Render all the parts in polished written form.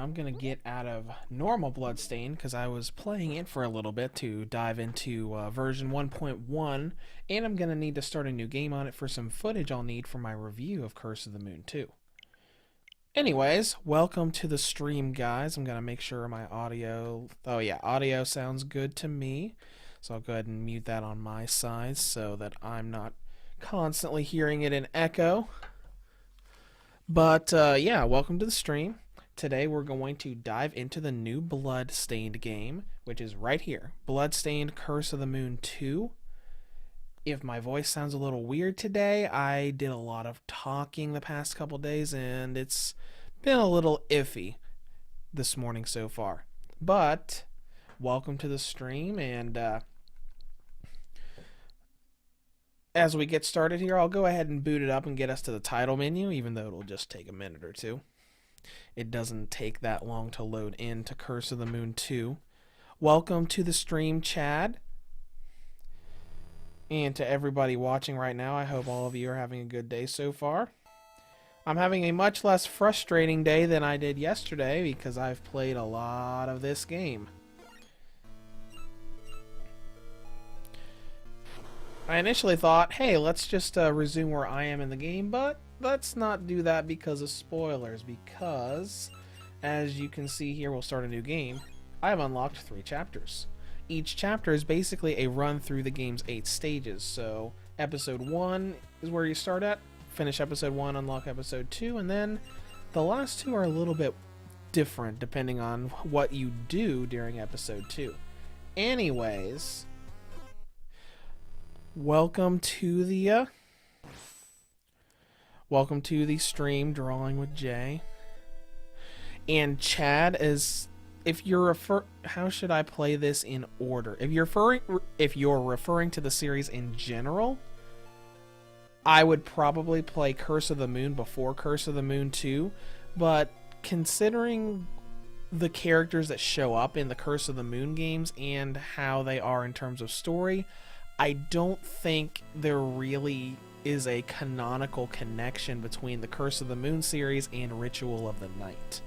Now I'm going to get out of normal Bloodstained because I was playing it for a little bit to dive into version 1.1, and I'm going to need to start a new game on it for some footage I'll need for my review of Curse of the Moon 2. Anyways, welcome to the stream, guys. I'm going to make sure my audio... Oh yeah, audio sounds good to me. So I'll go ahead and mute that on my side so that I'm not constantly hearing it in echo. But yeah, welcome to the stream. Today we're going to dive into the new Bloodstained game, which is right here. Bloodstained Curse of the Moon 2. If my voice sounds a little weird today, I did a lot of talking the past couple days and it's been a little iffy this morning so far. But welcome to the stream, and as we get started here, I'll go ahead and boot it up and get us to the title menu, even though it'll just take a minute or two. It doesn't take that long to load into Curse of the Moon 2. Welcome to the stream, Chad. And to everybody watching right now, I hope all of you are having a good day so far. I'm having a much less frustrating day than I did yesterday because I've played a lot of this game. I initially thought, hey, let's just resume where I am in the game, but let's not do that because of spoilers, because as you can see here, we'll start a new game. I have unlocked 3 chapters. Each chapter is basically a run through the game's 8 stages. So episode 1 is where you start at, finish episode 1, unlock episode 2, and then the last 2 are a little bit different depending on what you do during episode 2. Anyways, welcome to the stream, Drawing with Jay. And Chad is, if you're how should I play this in order? If you're referring to the series in general, I would probably play Curse of the Moon before Curse of the Moon 2, but considering the characters that show up in the Curse of the Moon games and how they are in terms of story, I don't think there really is a canonical connection between the Curse of the Moon series and Ritual of the Night.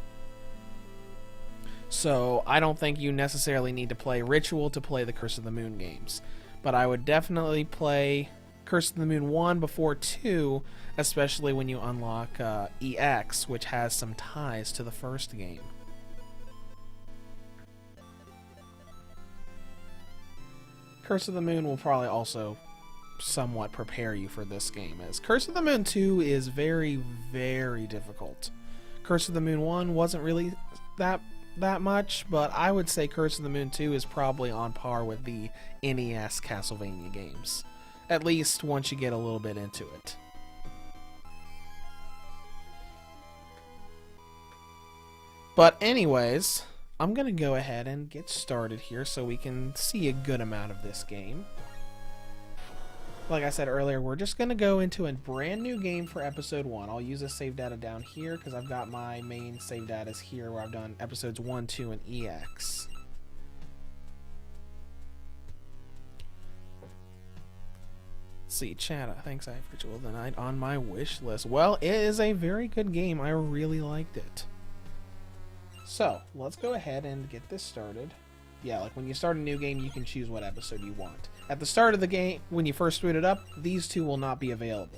So I don't think you necessarily need to play Ritual to play the Curse of the Moon games. But I would definitely play Curse of the Moon 1 before 2, especially when you unlock EX, which has some ties to the first game. Curse of the Moon will probably also somewhat prepare you for this game, as Curse of the Moon 2 is very, very difficult. Curse of the Moon 1 wasn't really that much, but I would say Curse of the Moon 2 is probably on par with the NES Castlevania games, at least once you get a little bit into it. But anyways, I'm going to go ahead and get started here so we can see a good amount of this game. Like I said earlier, we're just going to go into a brand new game for episode 1. I'll use a save data down here because I've got my main save data here where I've done episodes 1, 2, and EX. Let's see, chat, thanks, I have Ritual of the Night on my wish list. Well, it is a very good game. I really liked it. So, let's go ahead and get this started. Yeah, like when you start a new game, you can choose what episode you want. At the start of the game, when you first boot it up, these 2 will not be available.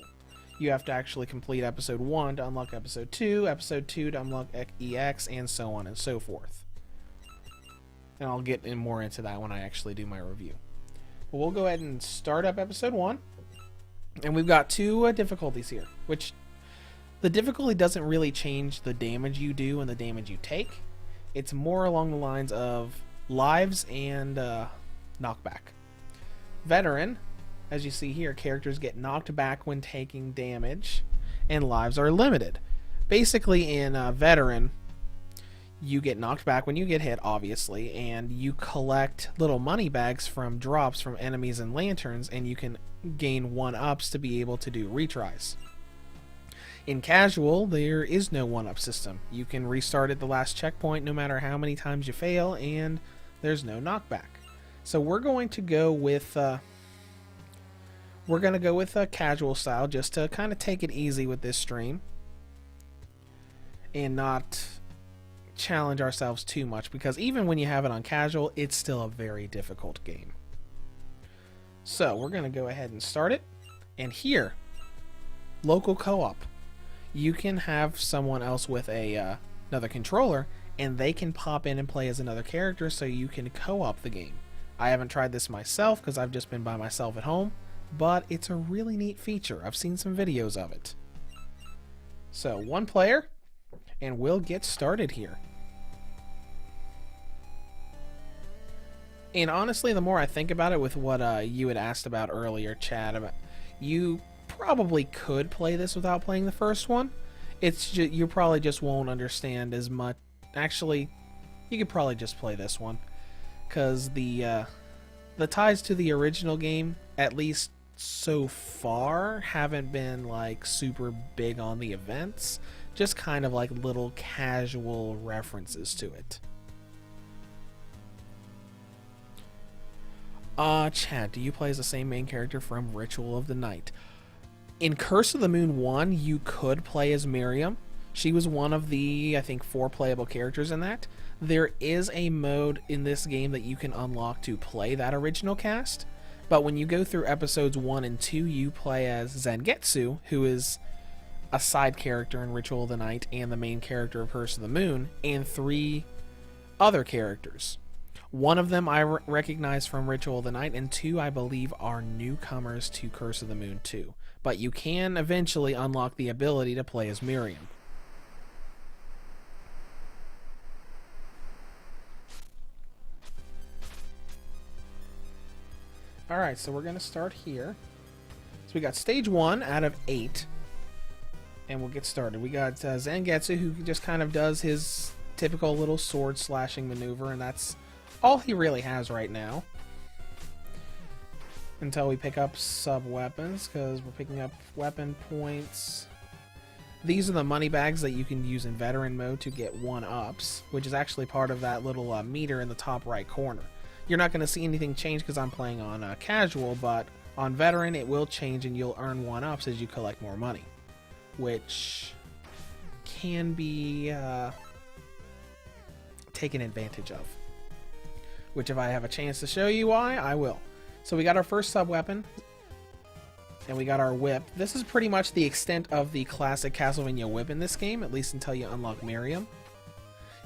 You have to actually complete episode 1 to unlock episode 2 to unlock EX, and so on and so forth. And I'll get more into that when I actually do my review. But we'll go ahead and start up episode 1. And we've got 2 difficulties here, which the difficulty doesn't really change the damage you do and the damage you take. It's more along the lines of lives and knockback. Veteran, as you see here, characters get knocked back when taking damage, and lives are limited. Basically, in Veteran, you get knocked back when you get hit, obviously, and you collect little money bags from drops from enemies and lanterns, and you can gain 1-ups to be able to do retries. In Casual, there is no 1-up system. You can restart at the last checkpoint no matter how many times you fail, and there's no knockback. So we're going to go with a casual style just to kind of take it easy with this stream and not challenge ourselves too much, because even when you have it on casual, it's still a very difficult game. So we're going to go ahead and start it. And here, local co-op. You can have someone else with a another controller, and they can pop in and play as another character, so you can co-op the game. I haven't tried this myself because I've just been by myself at home, but it's a really neat feature. I've seen some videos of it. So, one player, and we'll get started here. And honestly, the more I think about it, with what you had asked about earlier, Chad, you probably could play this without playing the first one. It's just, you probably just won't understand as much. Actually, you could probably just play this one, because the ties to the original game, at least so far, haven't been like super big on the events, just kind of like little casual references to it. Chad, do you play as the same main character from Ritual of the Night? In Curse of the Moon 1, you could play as Miriam. She was one of the, I think, 4 playable characters in that. There is a mode in this game that you can unlock to play that original cast, but when you go through episodes 1 and 2, you play as Zangetsu, who is a side character in Ritual of the Night and the main character of Curse of the Moon, and 3 other characters. One of them I recognize from Ritual of the Night, and 2 I believe are newcomers to Curse of the Moon 2. But you can eventually unlock the ability to play as Miriam. Alright, so we're going to start here. So we got stage 1 out of 8. And we'll get started. We got Zangetsu, who just kind of does his typical little sword slashing maneuver, and that's all he really has right now. Until we pick up sub-weapons, because we're picking up weapon points. These are the money bags that you can use in veteran mode to get 1-ups, which is actually part of that little meter in the top right corner. You're not going to see anything change because I'm playing on casual, but on veteran it will change and you'll earn 1-ups as you collect more money, which can be taken advantage of. Which, if I have a chance to show you why, I will. So we got our first sub-weapon, and we got our whip. This is pretty much the extent of the classic Castlevania whip in this game, at least until you unlock Miriam.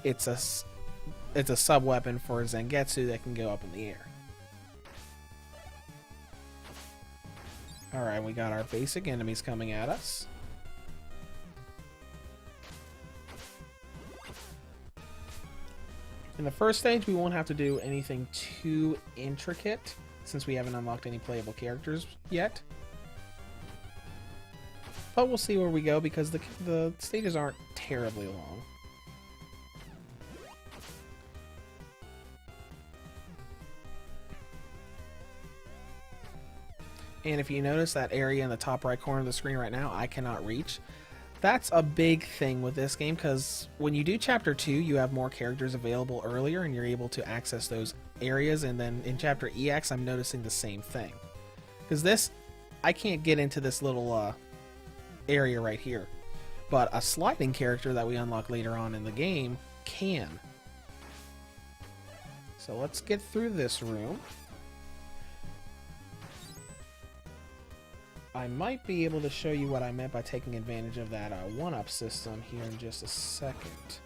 It's a sub-weapon for Zangetsu that can go up in the air. Alright, we got our basic enemies coming at us. In the first stage, we won't have to do anything too intricate, since we haven't unlocked any playable characters yet. But we'll see where we go, because the stages aren't terribly long. And if you notice that area in the top right corner of the screen right now, I cannot reach. That's a big thing with this game, because when you do Chapter 2, you have more characters available earlier, and you're able to access those areas, and then in Chapter EX, I'm noticing the same thing. Because this, I can't get into this little area right here, but a sliding character that we unlock later on in the game can. So let's get through this room. I might be able to show you what I meant by taking advantage of that 1-up system here in just a second.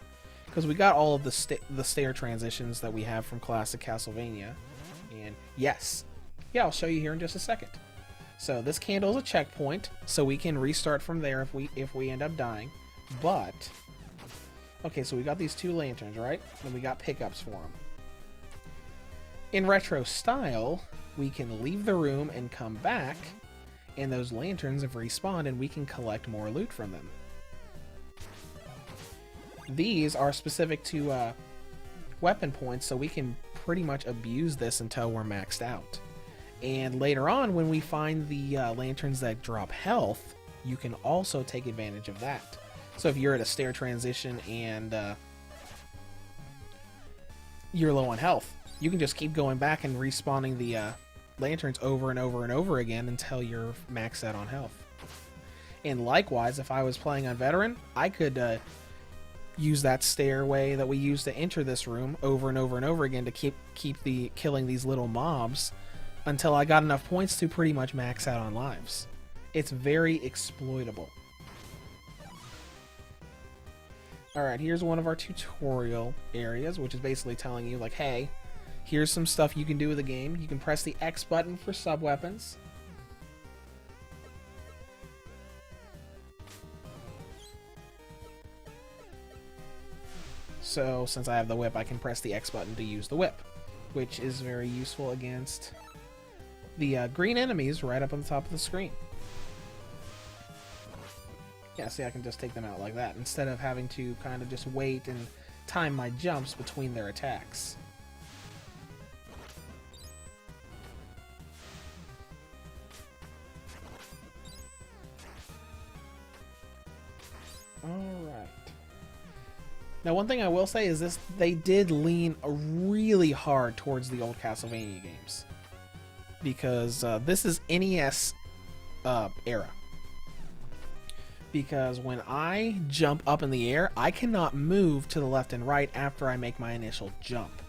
Because we got all of the stair transitions that we have from classic Castlevania. And yes, yeah, I'll show you here in just a second. So this candle is a checkpoint, so we can restart from there if we end up dying. But, okay, so we got these 2 lanterns, right? And we got pickups for them. In retro style, we can leave the room and come back, and those lanterns have respawned and we can collect more loot from them. These are specific to weapon points, so we can pretty much abuse this until we're maxed out. And later on, when we find the lanterns that drop health, you can also take advantage of that. So if you're at a stair transition and you're low on health, you can just keep going back and respawning the lanterns over and over and over again until you're maxed out on health. And likewise, if I was playing on veteran, I could use that stairway that we use to enter this room over and over and over again to keep killing these little mobs until I got enough points to pretty much max out on lives. It's very exploitable. Alright, here's one of our tutorial areas, which is basically telling you, like, hey, here's some stuff you can do with the game. You can press the X button for sub-weapons. So, since I have the whip, I can press the X button to use the whip, which is very useful against the green enemies right up on the top of the screen. Yeah, see, I can just take them out like that, instead of having to kind of just wait and time my jumps between their attacks. Alright. Now, one thing I will say is this: they did lean really hard towards the old Castlevania games. Because this is NES era. Because when I jump up in the air, I cannot move to the left and right after I make my initial jump.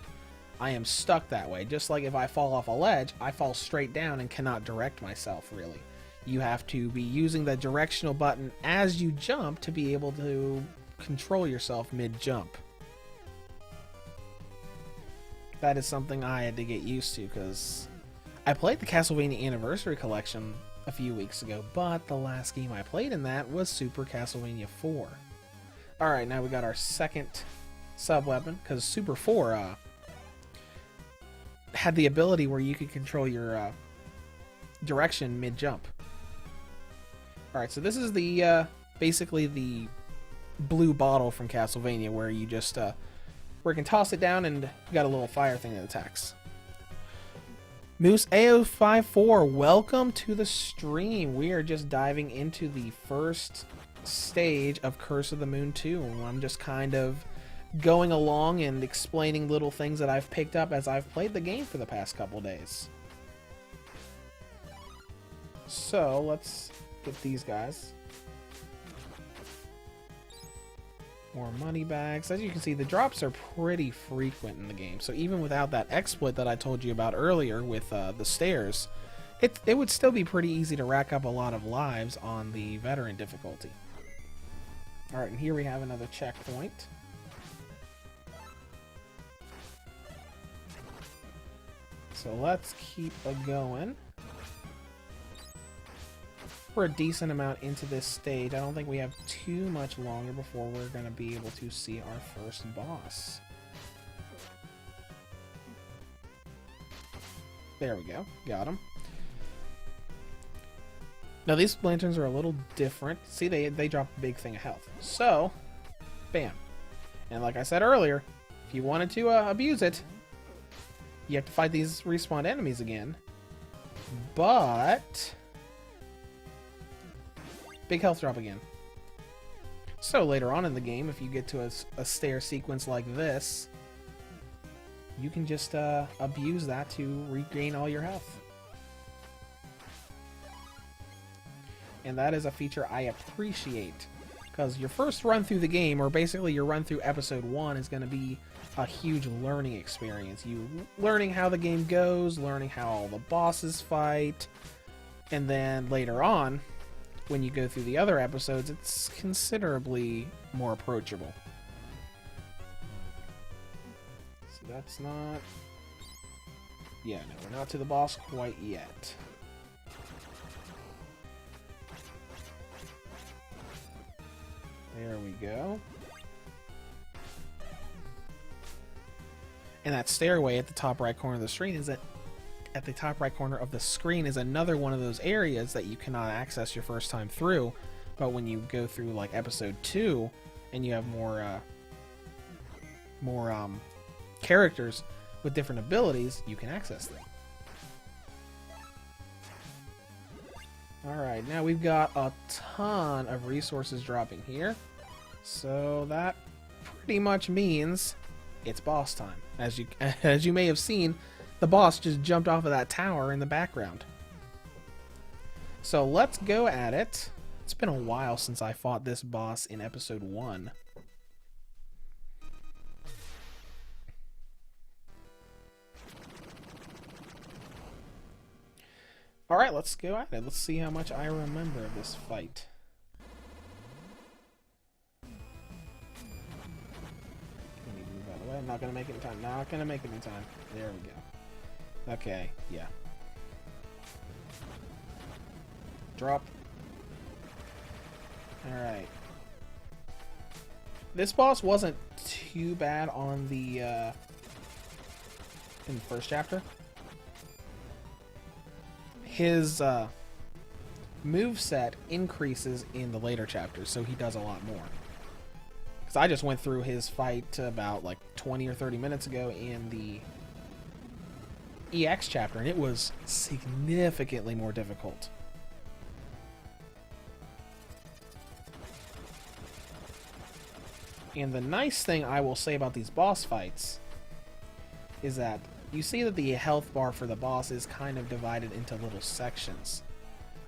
I am stuck that way. Just like if I fall off a ledge, I fall straight down and cannot direct myself, really. You have to be using the directional button as you jump to be able to control yourself mid-jump. That is something I had to get used to, because I played the Castlevania Anniversary Collection a few weeks ago, but the last game I played in that was Super Castlevania 4. Alright, now we got our second sub-weapon, because Super 4 had the ability where you could control your direction mid-jump. Alright, so this is the basically the blue bottle from Castlevania, where you just where you can toss it down and you got a little fire thing that attacks. Moose AO54, welcome to the stream. We are just diving into the first stage of Curse of the Moon 2. I'm just kind of going along and explaining little things that I've picked up as I've played the game for the past couple days. So let's get these guys. More money bags. As you can see, the drops are pretty frequent in the game. So even without that exploit that I told you about earlier with the stairs, it would still be pretty easy to rack up a lot of lives on the veteran difficulty. Alright, and here we have another checkpoint. So let's keep going. We're a decent amount into this stage. I don't think we have too much longer before we're going to be able to see our first boss. There we go. Got him. Now these lanterns are a little different. See, they drop a big thing of health. So, bam. And like I said earlier, if you wanted to abuse it, you have to fight these respawned enemies again. But big health drop again. So later on in the game, if you get to a stair sequence like this, you can just abuse that to regain all your health. And that is a feature I appreciate, because your first run through the game, or basically your run through episode 1, is going to be a huge learning experience. You learning how the game goes, learning how all the bosses fight, and then later on, when you go through the other episodes, it's considerably more approachable. So that's not... Yeah, no, we're not to the boss quite yet. There we go. And that stairway at the top right corner of the screen is at the top right corner of the screen is another one of those areas that you cannot access your first time through, but when you go through like episode 2 and you have more characters with different abilities, you can access them. Alright, now we've got a ton of resources dropping here, so that pretty much means it's boss time. As you may have seen, the boss just jumped off of that tower in the background. So let's go at it. It's been a while since I fought this boss in episode 1. Alright, let's go at it. Let's see how much I remember of this fight. Let me move out of the way. I'm not going to make it in time. Not going to make it in time. There we go. Okay, yeah. Drop. Alright. This boss wasn't too bad on the, in the first chapter. His, moveset increases in the later chapters, so he does a lot more. Because I just went through his fight about, like, 20 or 30 minutes ago in the EX chapter, and it was significantly more difficult. And the nice thing I will say about these boss fights is that you see that the health bar for the boss is kind of divided into little sections.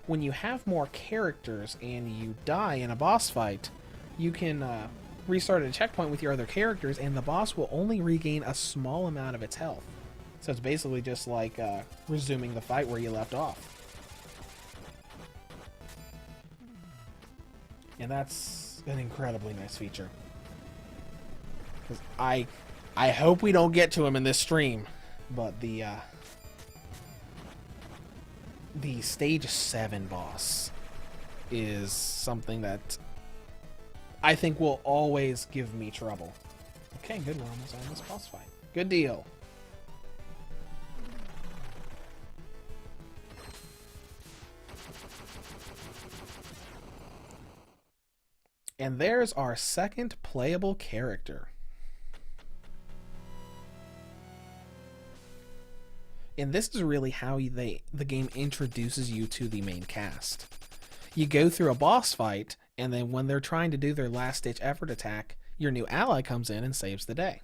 When you have more characters and you die in a boss fight, you can restart at a checkpoint with your other characters, and the boss will only regain a small amount of its health. So it's basically just like resuming the fight where you left off. And that's an incredibly nice feature. Because I hope we don't get to him in this stream, but the stage 7 boss is something that I think will always give me trouble. Okay, good. We're almost on this boss fight. Good deal. And there's our second playable character. And this is really how the game introduces you to the main cast. You go through a boss fight, and then when they're trying to do their last-ditch effort attack, your new ally comes in and saves the day.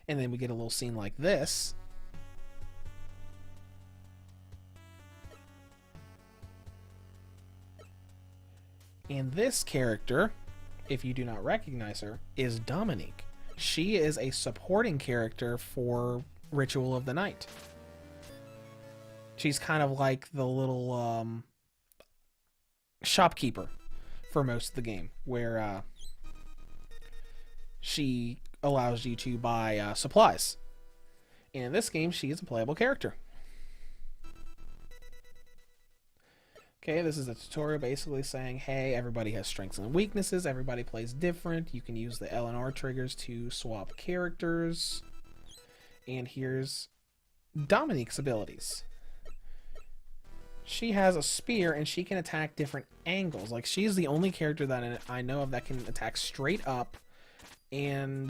And then we get a little scene like this. And this character, if you do not recognize her, is Dominique. She is a supporting character for Ritual of the Night. She's kind of like the little shopkeeper for most of the game, where she allows you to buy supplies. And in this game, she is a playable character. Okay, this is a tutorial basically saying, hey, everybody has strengths and weaknesses, everybody plays different, you can use the L and R triggers to swap characters. And here's Dominique's abilities. She has a spear and she can attack different angles. Like, she's the only character that I know of that can attack straight up. And,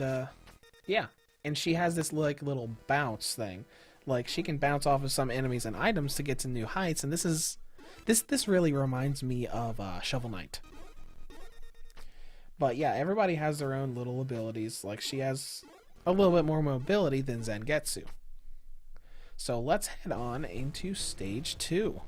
yeah. And she has this, like, little bounce thing. Like, she can bounce off of some enemies and items to get to new heights, and this really reminds me of Shovel Knight. But yeah, everybody has their own little abilities. Like, she has a little bit more mobility than Zangetsu. So let's head on into stage 2.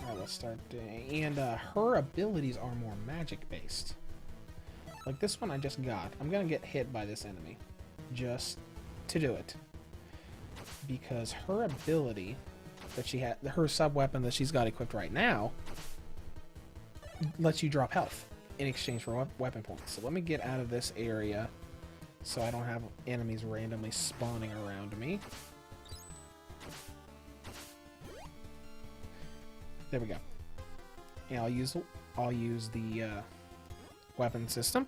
Alright, let's start doing... And her abilities are more magic based. Like this one I just got. I'm gonna get hit by this enemy just to do it. Because her ability that she had, her sub-weapon that she's got equipped right now, lets you drop health in exchange for weapon points. So let me get out of this area so I don't have enemies randomly spawning around me. There we go. And I'll use the weapon system.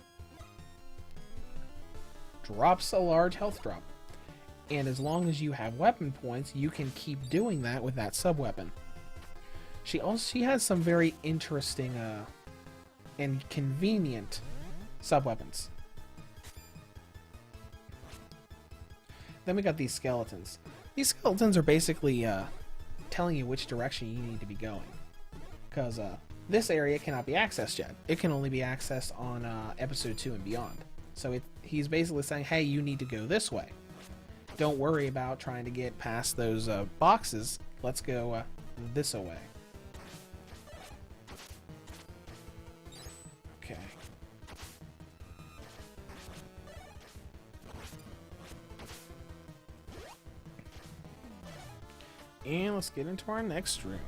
Drops a large health drop. And as long as you have weapon points, you can keep doing that with that sub-weapon. She has some very interesting and convenient sub-weapons. Then we got these skeletons. These skeletons are basically telling you which direction you need to be going. Because this area cannot be accessed yet. It can only be accessed on episode 2 and beyond. So he's basically saying, hey, you need to go this way. Don't worry about trying to get past those boxes. Let's go this way. Okay. And let's get into our next room.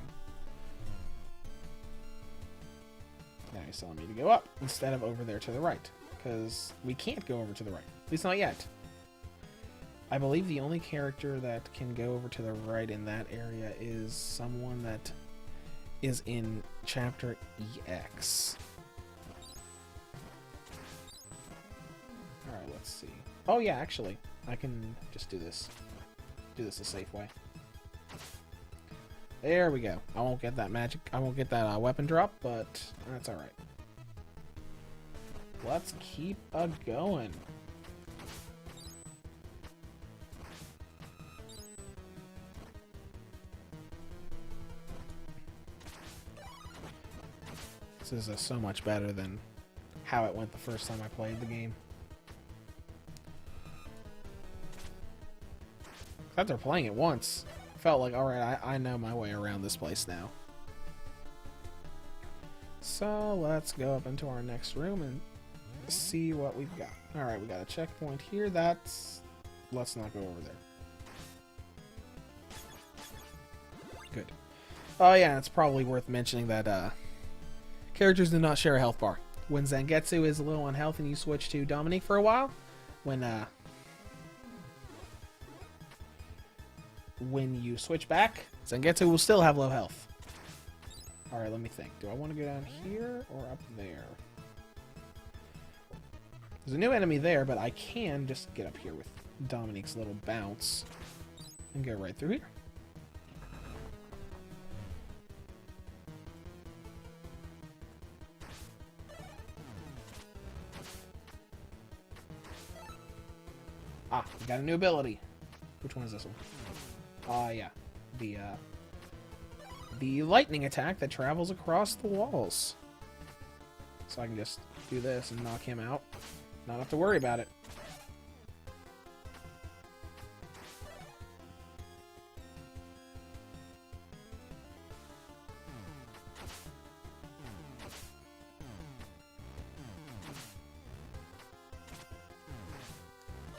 Now he's telling me to go up instead of over there to the right. Because we can't go over to the right. At least not yet. I believe the only character that can go over to the right in that area is someone that is in Chapter EX. Alright, let's see. Oh yeah, actually, I can just do this. Do this a safe way. There we go. I won't get that magic. I won't get that weapon drop, but that's alright. Let's keep going. This is so much better than how it went the first time I played the game. After playing it once, felt like, alright, I know my way around this place now. So let's go up into our next room and see what we've got. Alright, we got a checkpoint here. Let's not go over there. Good. Oh yeah, it's probably worth mentioning that characters do not share a health bar. When Zangetsu is low on health and you switch to Dominique for a while, when you switch back, Zangetsu will still have low health. Alright, let me think. Do I want to go down here or up there? There's a new enemy there, but I can just get up here with Dominique's little bounce and go right through here. Ah, we got a new ability. Which one is this one? Yeah. The lightning attack that travels across the walls. So I can just do this and knock him out. Not have to worry about it.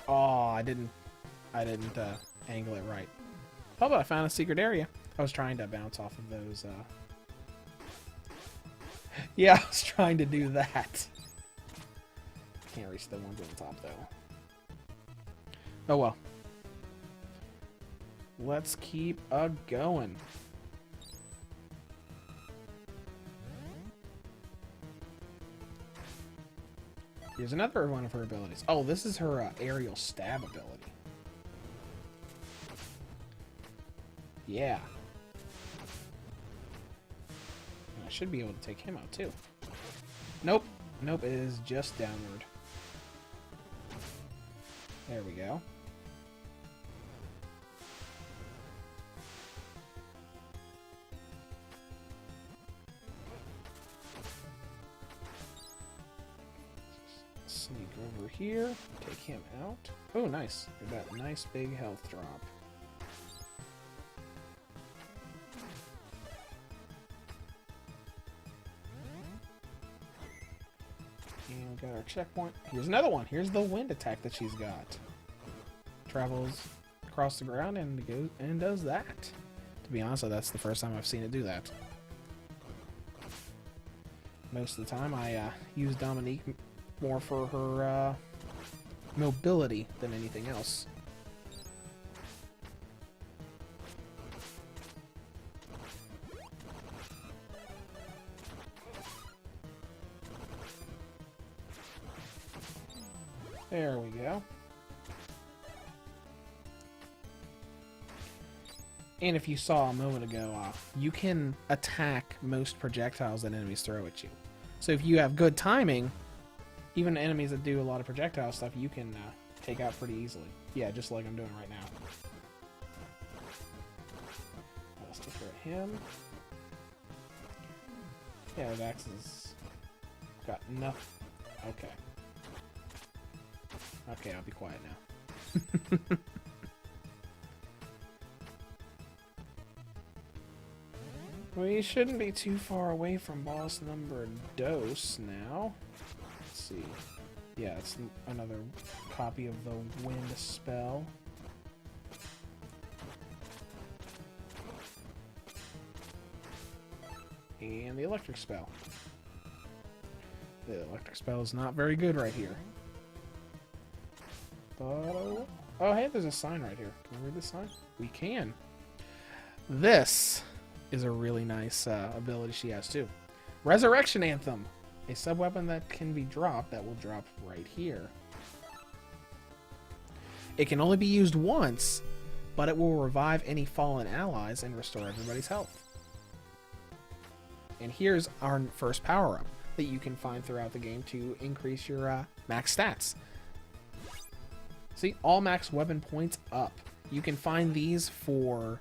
Oh, I didn't angle it right. Oh, but I found a secret area. I was trying to bounce off of those, Yeah, I was trying to do that. Can't reach the ones on the top, though. Oh, well. Let's keep going. Here's another one of her abilities. Oh, this is her aerial stab ability. Yeah. I should be able to take him out, too. Nope. Nope, it is just downward. There we go. Sneak over here. Take him out. Oh, nice. Got that nice big health drop. And we got our checkpoint. Here's another one. Here's the wind attack that she's got. Travels across the ground and goes and does that. To be honest, that's the first time I've seen it do that. Most of the time, I use Dominique more for her mobility than anything else. There we go. And if you saw a moment ago, you can attack most projectiles that enemies throw at you. So if you have good timing, even enemies that do a lot of projectile stuff, you can take out pretty easily. Yeah, just like I'm doing right now. Let's just hit him. Yeah, the axe has got enough. Okay. Okay, I'll be quiet now. We shouldn't be too far away from boss number Dose now. Let's see. Yeah, it's another copy of the wind spell. And the electric spell. The electric spell is not very good right here. But, oh, hey, there's a sign right here. Can we read this sign? We can. This is a really nice ability she has, too. Resurrection Anthem. A sub-weapon that can be dropped that will drop right here. It can only be used once, but it will revive any fallen allies and restore everybody's health. And here's our first power-up that you can find throughout the game to increase your max stats. See, all max weapon points up. You can find these for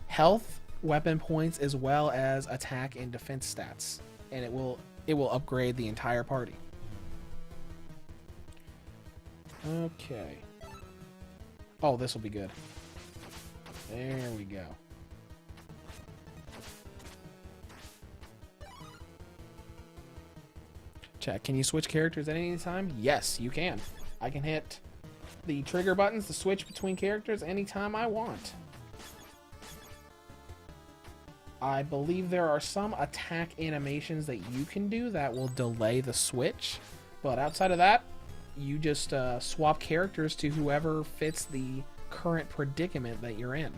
health, weapon points, as well as attack and defense stats. And it will upgrade the entire party. Okay. Oh, this will be good. There we go. Chat, can you switch characters at any time? Yes, you can. I can hit the trigger buttons to switch between characters anytime I want. I believe there are some attack animations that you can do that will delay the switch. But outside of that, you just swap characters to whoever fits the current predicament that you're in.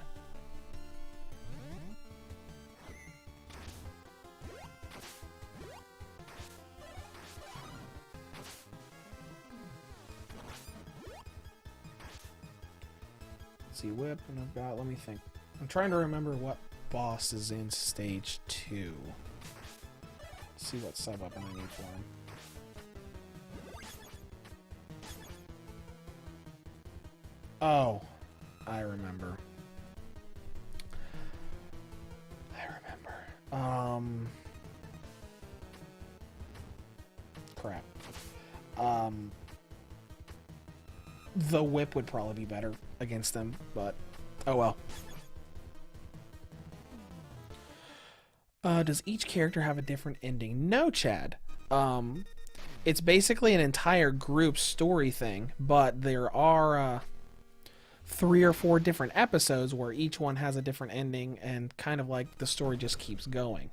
Let's see, whip, and I've got, let me think. I'm trying to remember what boss is in stage 2. Let's see what sub-weapon I need for him. Oh, I remember. Crap. The whip would probably be better against them, but oh well. Does each character have a different ending? No, Chad. It's basically an entire group story thing, but there are 3 or 4 different episodes where each one has a different ending, and kind of like the story just keeps going.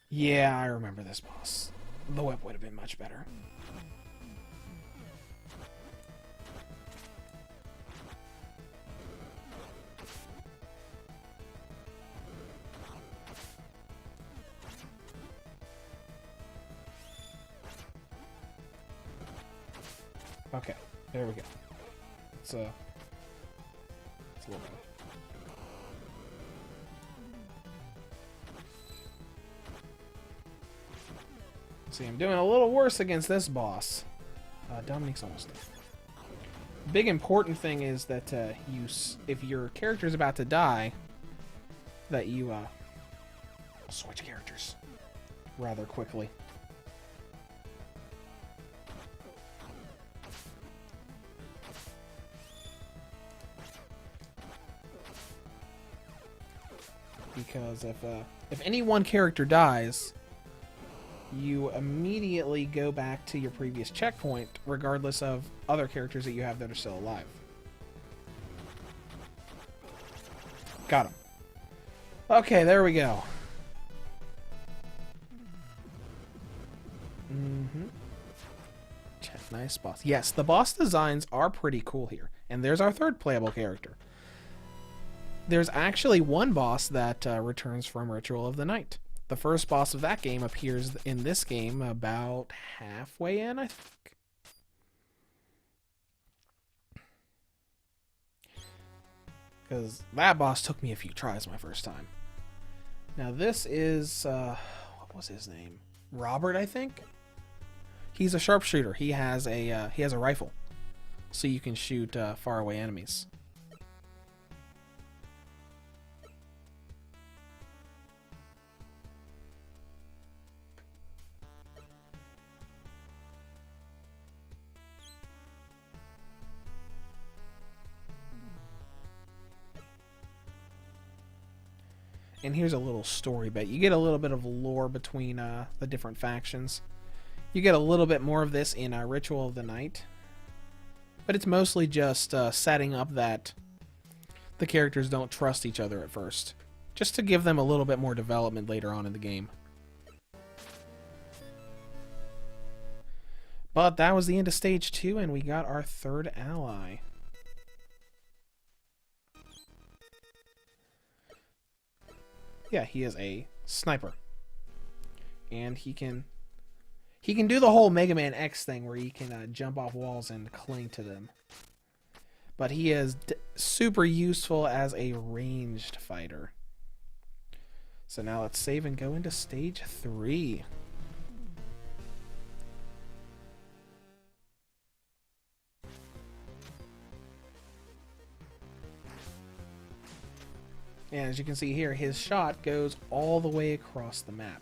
Yeah, I remember this boss. The whip would have been much better. Okay, there we go. It's a little better. See, I'm doing a little worse against this boss. Dominique's almost done. Big important thing is that if your character's about to die, that you switch characters rather quickly. Because if any one character dies, you immediately go back to your previous checkpoint, regardless of other characters that you have that are still alive. Got him. Okay, there we go. Check, nice boss. Yes, the boss designs are pretty cool here. And there's our third playable character. There's actually one boss that returns from Ritual of the Night. The first boss of that game appears in this game about halfway in, I think. Because that boss took me a few tries my first time. Now this is, what was his name? Robert, I think? He's a sharpshooter. He has a rifle. So you can shoot faraway enemies. And here's a little story bit. You get a little bit of lore between the different factions. You get a little bit more of this in Ritual of the Night. But it's mostly just setting up that the characters don't trust each other at first. Just to give them a little bit more development later on in the game. But that was the end of Stage 2, and we got our third ally. Yeah, he is a sniper. And he can do the whole Mega Man X thing where he can jump off walls and cling to them. But he is super useful as a ranged fighter. So now let's save and go into Stage 3. And as you can see here, his shot goes all the way across the map.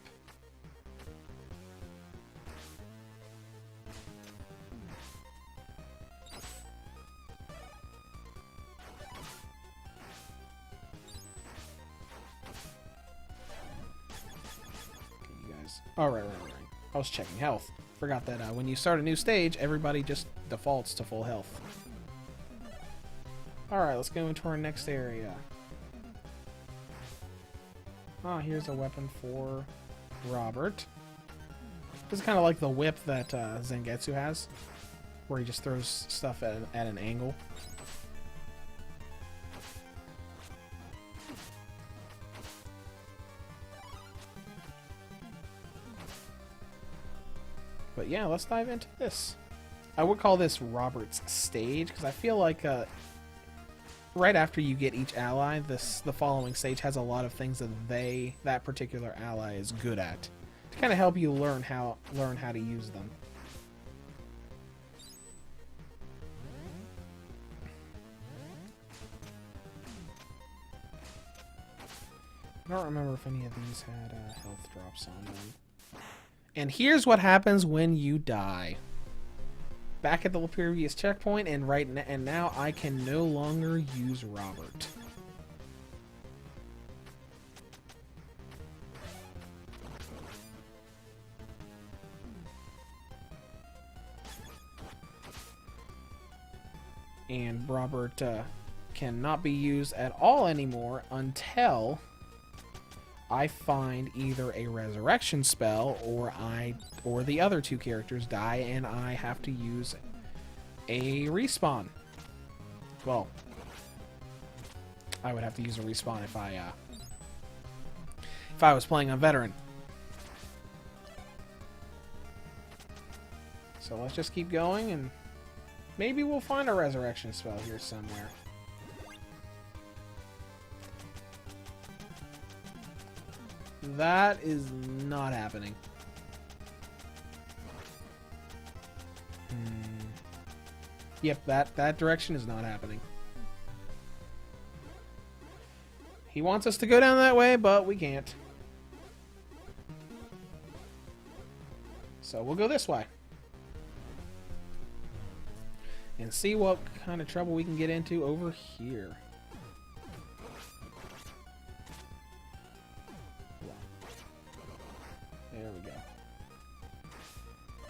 Okay, you guys. Oh, right. I was checking health. Forgot that when you start a new stage, everybody just defaults to full health. Alright, let's go into our next area. Oh, here's a weapon for Robert. This is kind of like the whip that Zangetsu has, where he just throws stuff at an angle. But yeah, let's dive into this. I would call this Robert's stage, because I feel like right after you get each ally, the following stage has a lot of things that that particular ally is good at, to kind of help you learn how to use them. I don't remember if any of these had health drops on them. And here's what happens when you die. Back at the previous checkpoint, and now I can no longer use Robert. And Robert cannot be used at all anymore until I find either a resurrection spell or the other two characters die and I have to use a respawn. Well, I would have to use a respawn if I was playing on veteran. So let's just keep going and maybe we'll find a resurrection spell here somewhere. That is not happening. Yep, that direction is not happening. He wants us to go down that way, but we can't. So we'll go this way. And see what kind of trouble we can get into over here. There we go.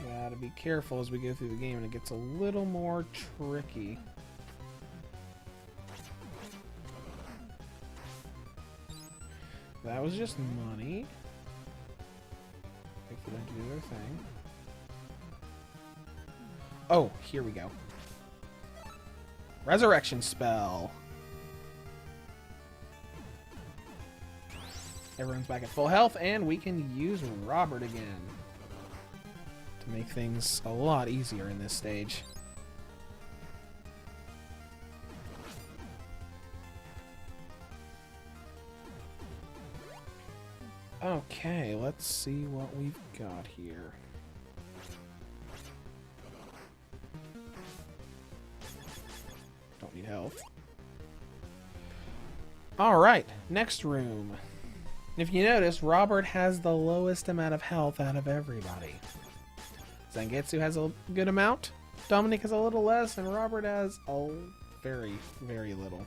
Gotta be careful as we go through the game, and it gets a little more tricky. That was just money. Wait for them to do their thing. Oh, here we go. Resurrection spell. Everyone's back at full health, and we can use Robert again to make things a lot easier in this stage. Okay, let's see what we've got here. Don't need health. Alright, next room. If you notice, Robert has the lowest amount of health out of everybody. Zangetsu has a good amount, Dominic has a little less, and Robert has a very, very little.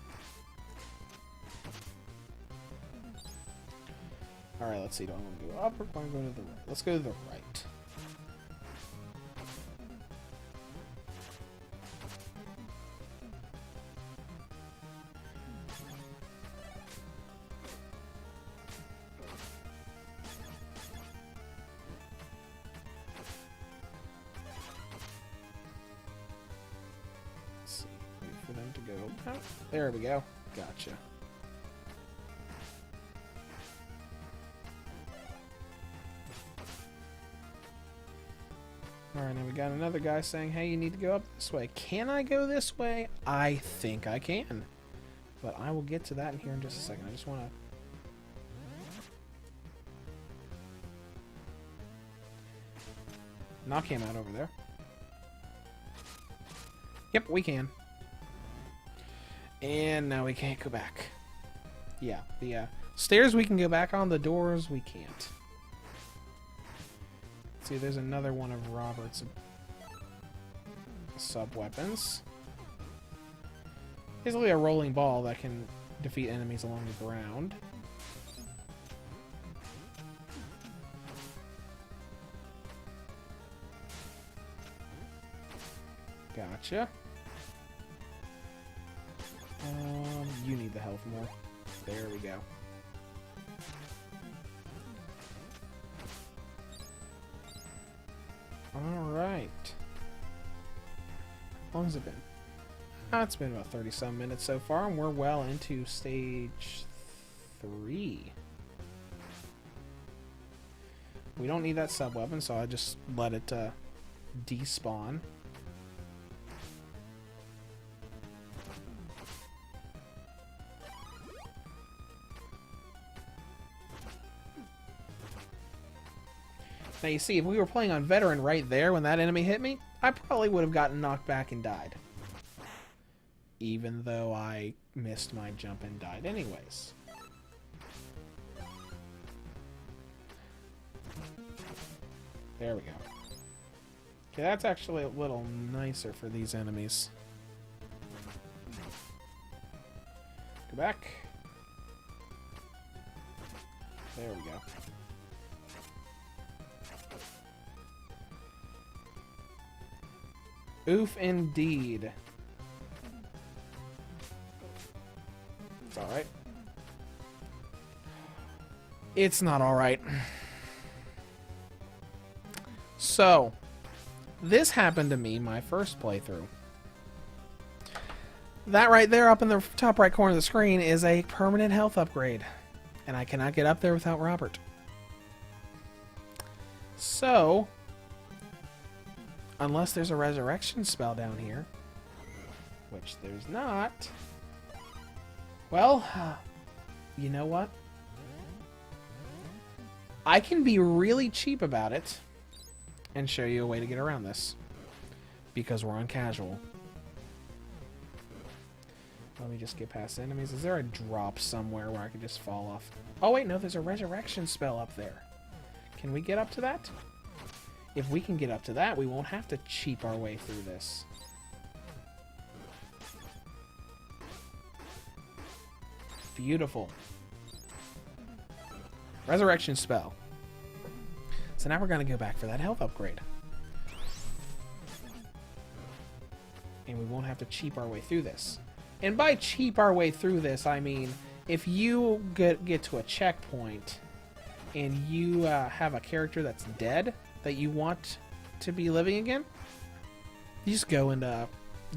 Alright, let's see. Do I want to go up or do I want to go to the right? Let's go to the right. Let's see. Wait for them to go. Oh, there we go. Gotcha. Alright, now we got another guy saying, hey, you need to go up this way. Can I go this way? I think I can. But I will get to that in here in just a second. I just want to... knock him out over there. Yep, we can. And now we can't go back. Yeah, the stairs we can go back on, the doors we can't. See, there's another one of Robert's sub-weapons. Basically a rolling ball that can defeat enemies along the ground. Gotcha. You need the health more. There we go. Alright. How long has it been? It's been about 30-some minutes so far, and we're well into stage 3. We don't need that sub-weapon, so I just let it despawn. Now you see, if we were playing on Veteran right there when that enemy hit me, I probably would have gotten knocked back and died. Even though I missed my jump and died anyways. There we go. Okay, that's actually a little nicer for these enemies. Go back. There we go. Oof, indeed. It's alright. It's not alright. So, this happened to me my first playthrough. That right there up in the top right corner of the screen is a permanent health upgrade. And I cannot get up there without Robert. So... unless there's a resurrection spell down here, which there's not. Well, you know what? I can be really cheap about it and show you a way to get around this. Because we're on casual. Let me just get past enemies. Is there a drop somewhere where I could just fall off? Oh wait, no, there's a resurrection spell up there. Can we get up to that? If we can get up to that, we won't have to cheap our way through this. Beautiful. Resurrection spell. So now we're going to go back for that health upgrade. And we won't have to cheap our way through this. And by cheap our way through this, I mean, if you get to a checkpoint and you have a character that's dead that you want to be living again, you just go and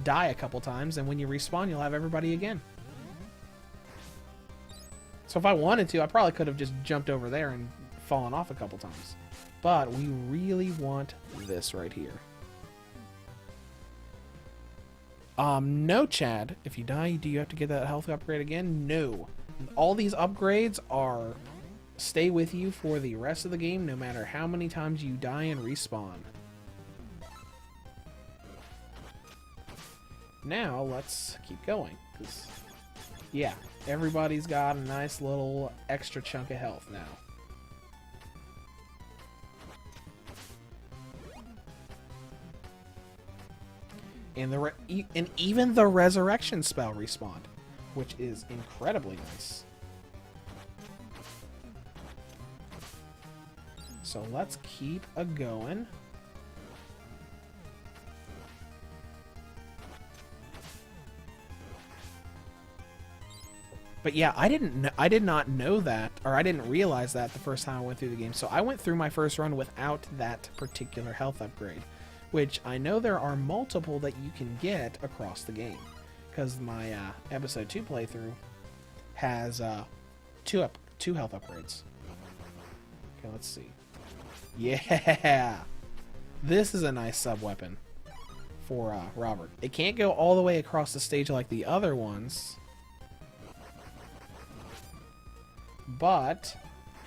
die a couple times, and when you respawn, you'll have everybody again. So if I wanted to, I probably could have just jumped over there and fallen off a couple times. But we really want this right here. No, Chad. If you die, do you have to get that health upgrade again? No. All these upgrades are... stay with you for the rest of the game, no matter how many times you die and respawn. Now, let's keep going. 'Cause, yeah, everybody's got a nice little extra chunk of health now. And even the resurrection spell respawned, which is incredibly nice. So let's keep a going. But yeah, I did not know that, or I didn't realize that the first time I went through the game. So I went through my first run without that particular health upgrade, which I know there are multiple that you can get across the game, because my episode 2 playthrough has two health upgrades. Okay, let's see. Yeah, this is a nice sub weapon for Robert. It can't go all the way across the stage like the other ones, but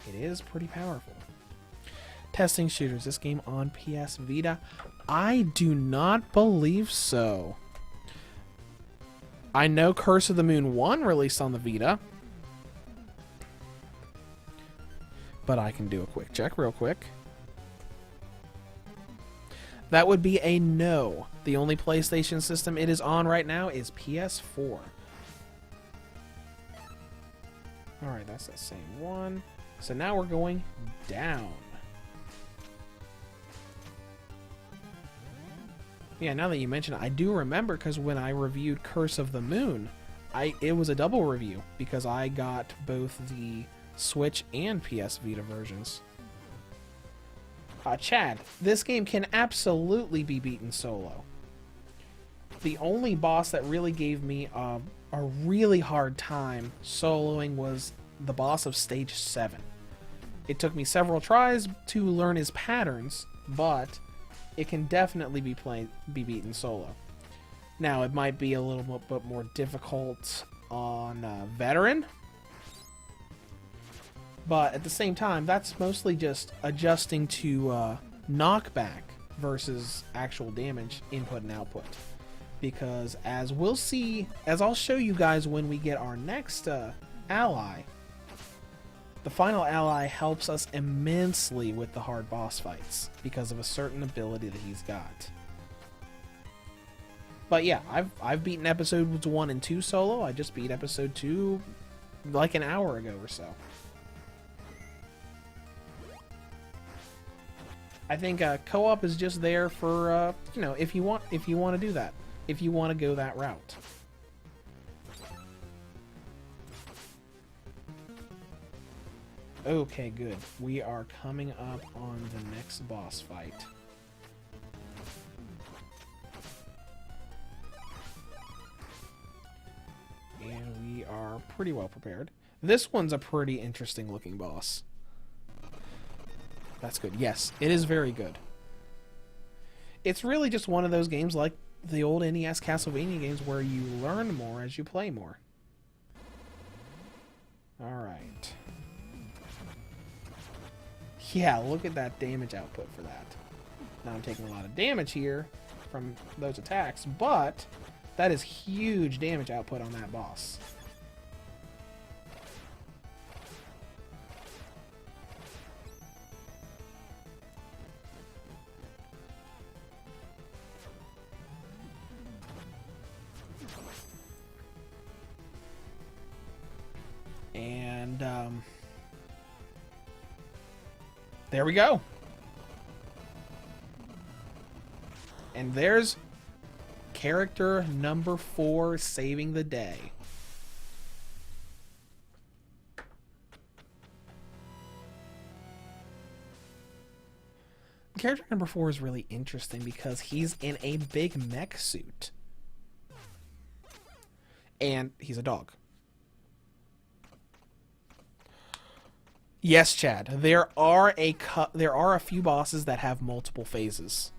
it is pretty powerful. Testing shooters. This game on PS Vita? I do not believe so. I know Curse of the Moon 1 released on the Vita, but I can do a quick check real quick. That would be a no. The only PlayStation system it is on right now is PS4. Alright, that's the same one. So now we're going down. Yeah, now that you mention it, I do remember, because when I reviewed Curse of the Moon, it was a double review, because I got both the Switch and PS Vita versions. Chad, this game can absolutely be beaten solo. The only boss that really gave me a really hard time soloing was the boss of Stage 7. It took me several tries to learn his patterns, but it can definitely be beaten solo. Now, it might be a little bit more difficult on Veteran, but at the same time, that's mostly just adjusting to knockback versus actual damage input and output. Because as we'll see, as I'll show you guys when we get our next ally, the final ally helps us immensely with the hard boss fights because of a certain ability that he's got. But yeah, I've beaten episodes 1 and 2 solo. I just beat episode 2 like an hour ago or so. I think co-op is just there for you know, if you want to do that, if you want to go that route. Okay, good. We are coming up on the next boss fight. And we are pretty well prepared. This one's a pretty interesting looking boss. That's good. Yes, it is very good. It's really just one of those games like the old NES Castlevania games where you learn more as you play more. Alright. Yeah, look at that damage output for that. Now I'm taking a lot of damage here from those attacks, but that is huge damage output on that boss. And there we go. And there's character number 4 saving the day. Character number 4 is really interesting because he's in a big mech suit. And he's a dog. Yes, Chad. There are a few bosses that have multiple phases.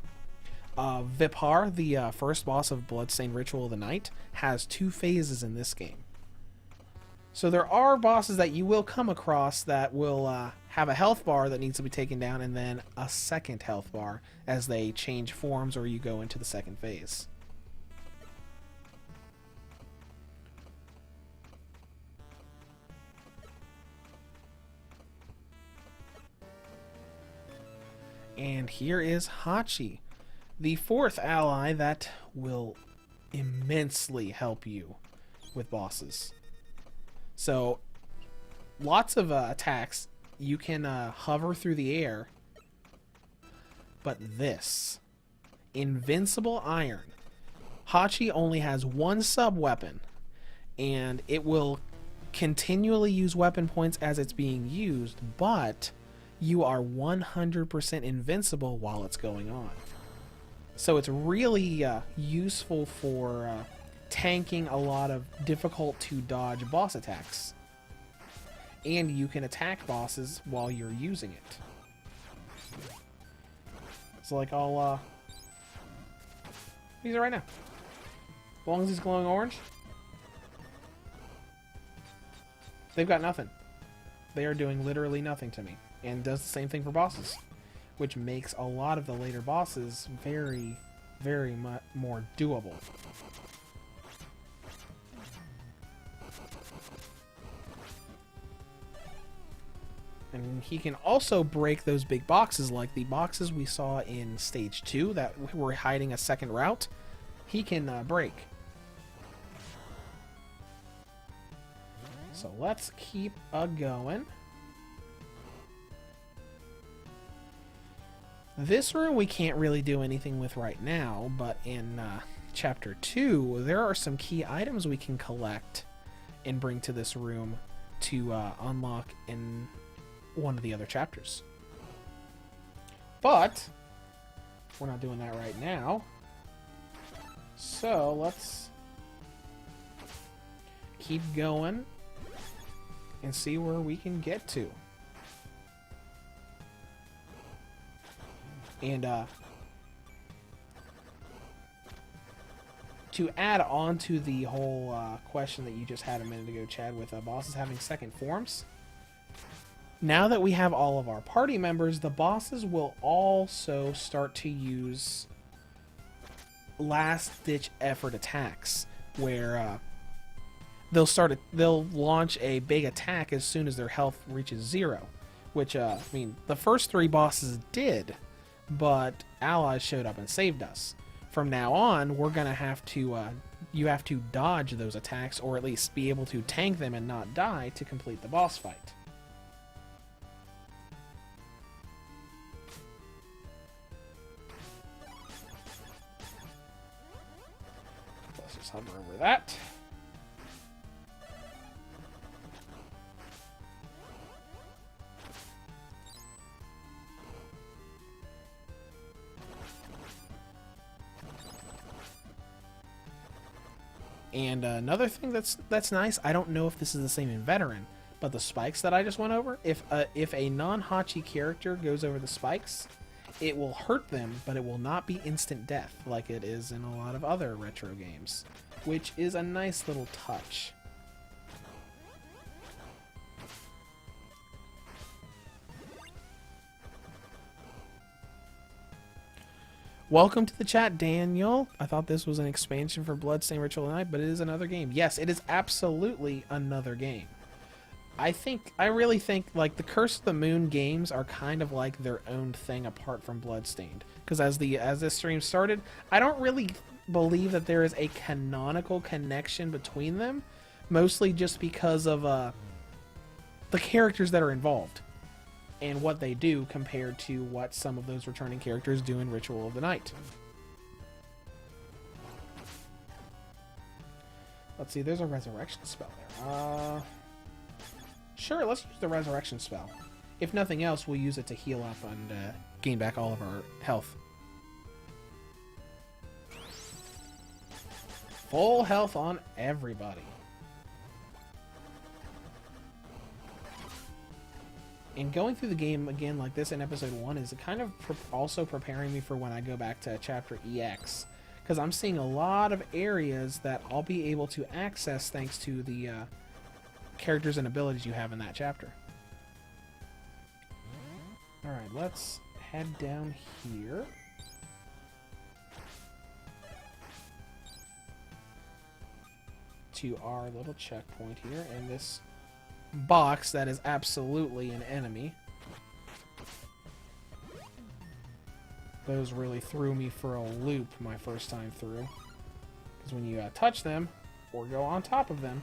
Vipar, the first boss of Bloodstained Ritual of the Night, has 2 phases in this game. So there are bosses that you will come across that will have a health bar that needs to be taken down, and then a second health bar as they change forms or you go into the second phase. And here is Hachi, the 4th ally that will immensely help you with bosses. So, lots of attacks. You can hover through the air but this. Invincible Iron. Hachi only has one sub-weapon, and it will continually use weapon points as it's being used, but you are 100% invincible while it's going on. So it's really useful for tanking a lot of difficult to dodge boss attacks. And you can attack bosses while you're using it. So like I'll use it right now. As long as he's glowing orange, they've got nothing. They are doing literally nothing to me. And does the same thing for bosses, which makes a lot of the later bosses very, very much more doable. And he can also break those big boxes, like the boxes we saw in Stage 2 that were hiding a second route. He can break. So let's keep going. This room we can't really do anything with right now, but in Chapter 2, there are some key items we can collect and bring to this room to unlock in one of the other chapters. But we're not doing that right now. So let's keep going and see where we can get to. And to add on to the whole question that you just had a minute ago, Chad, with bosses having second forms, now that we have all of our party members, the bosses will also start to use last-ditch effort attacks, where they'll launch a big attack as soon as their health reaches 0, which I mean, the first 3 bosses did, but allies showed up and saved us. From now on, we're gonna have to you have to dodge those attacks, or at least be able to tank them and not die to complete the boss fight. Let's just hover over that. And another thing that's nice, I don't know if this is the same in Veteran, but the spikes that I just went over, if a non-Hachi character goes over the spikes, it will hurt them, but it will not be instant death like it is in a lot of other retro games, which is a nice little touch. Welcome to the chat, Daniel. I thought this was an expansion for Bloodstained Ritual of the Night, but it is another game. Yes, it is absolutely another game. I really think, like, the Curse of the Moon games are kind of like their own thing apart from Bloodstained. Because as this stream started, I don't really believe that there is a canonical connection between them, mostly just because of the characters that are involved and what they do compared to what some of those returning characters do in Ritual of the Night. Let's see, there's a resurrection spell there. Sure, let's use the resurrection spell. If nothing else, we'll use it to heal up and gain back all of our health. Full health on everybody. And going through the game again like this in episode 1 is kind of also preparing me for when I go back to chapter EX. Because I'm seeing a lot of areas that I'll be able to access thanks to the characters and abilities you have in that chapter. Alright, let's head down here. To our little checkpoint here, and this box that is absolutely an enemy. Those really threw me for a loop my first time through. Because when you touch them, or go on top of them,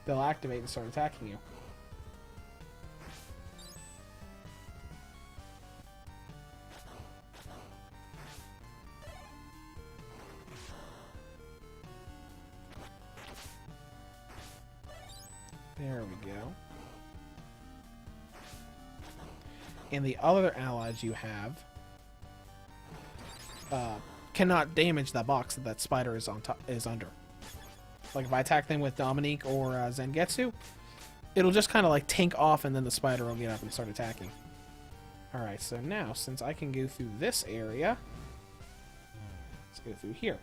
they'll activate and start attacking you. There we go. And the other allies you have cannot damage that box that that spider is on top is under. Like if I attack them with Dominique or Zangetsu, it'll just kind of like tank off, and then the spider will get up and start attacking. All right, so now since I can go through this area, let's go through here.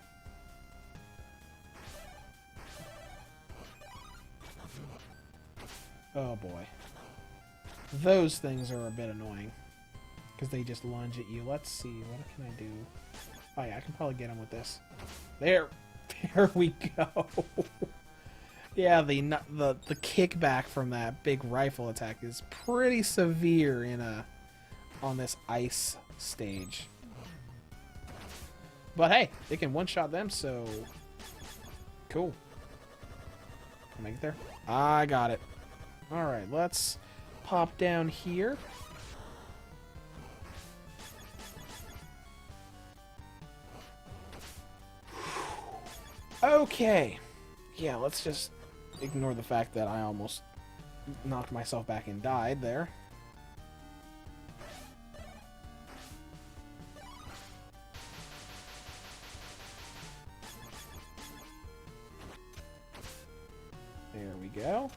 Oh boy. Those things are a bit annoying because they just lunge at you. Let's see, what can I do? Oh yeah, I can probably get him with this. There we go. Yeah, the kickback from that big rifle attack is pretty severe on this ice stage. But hey, it can one-shot them, so cool. Can I make it there? I got it. All right, let's pop down here. Okay. Yeah, let's just ignore the fact that I almost knocked myself back and died there. There we go.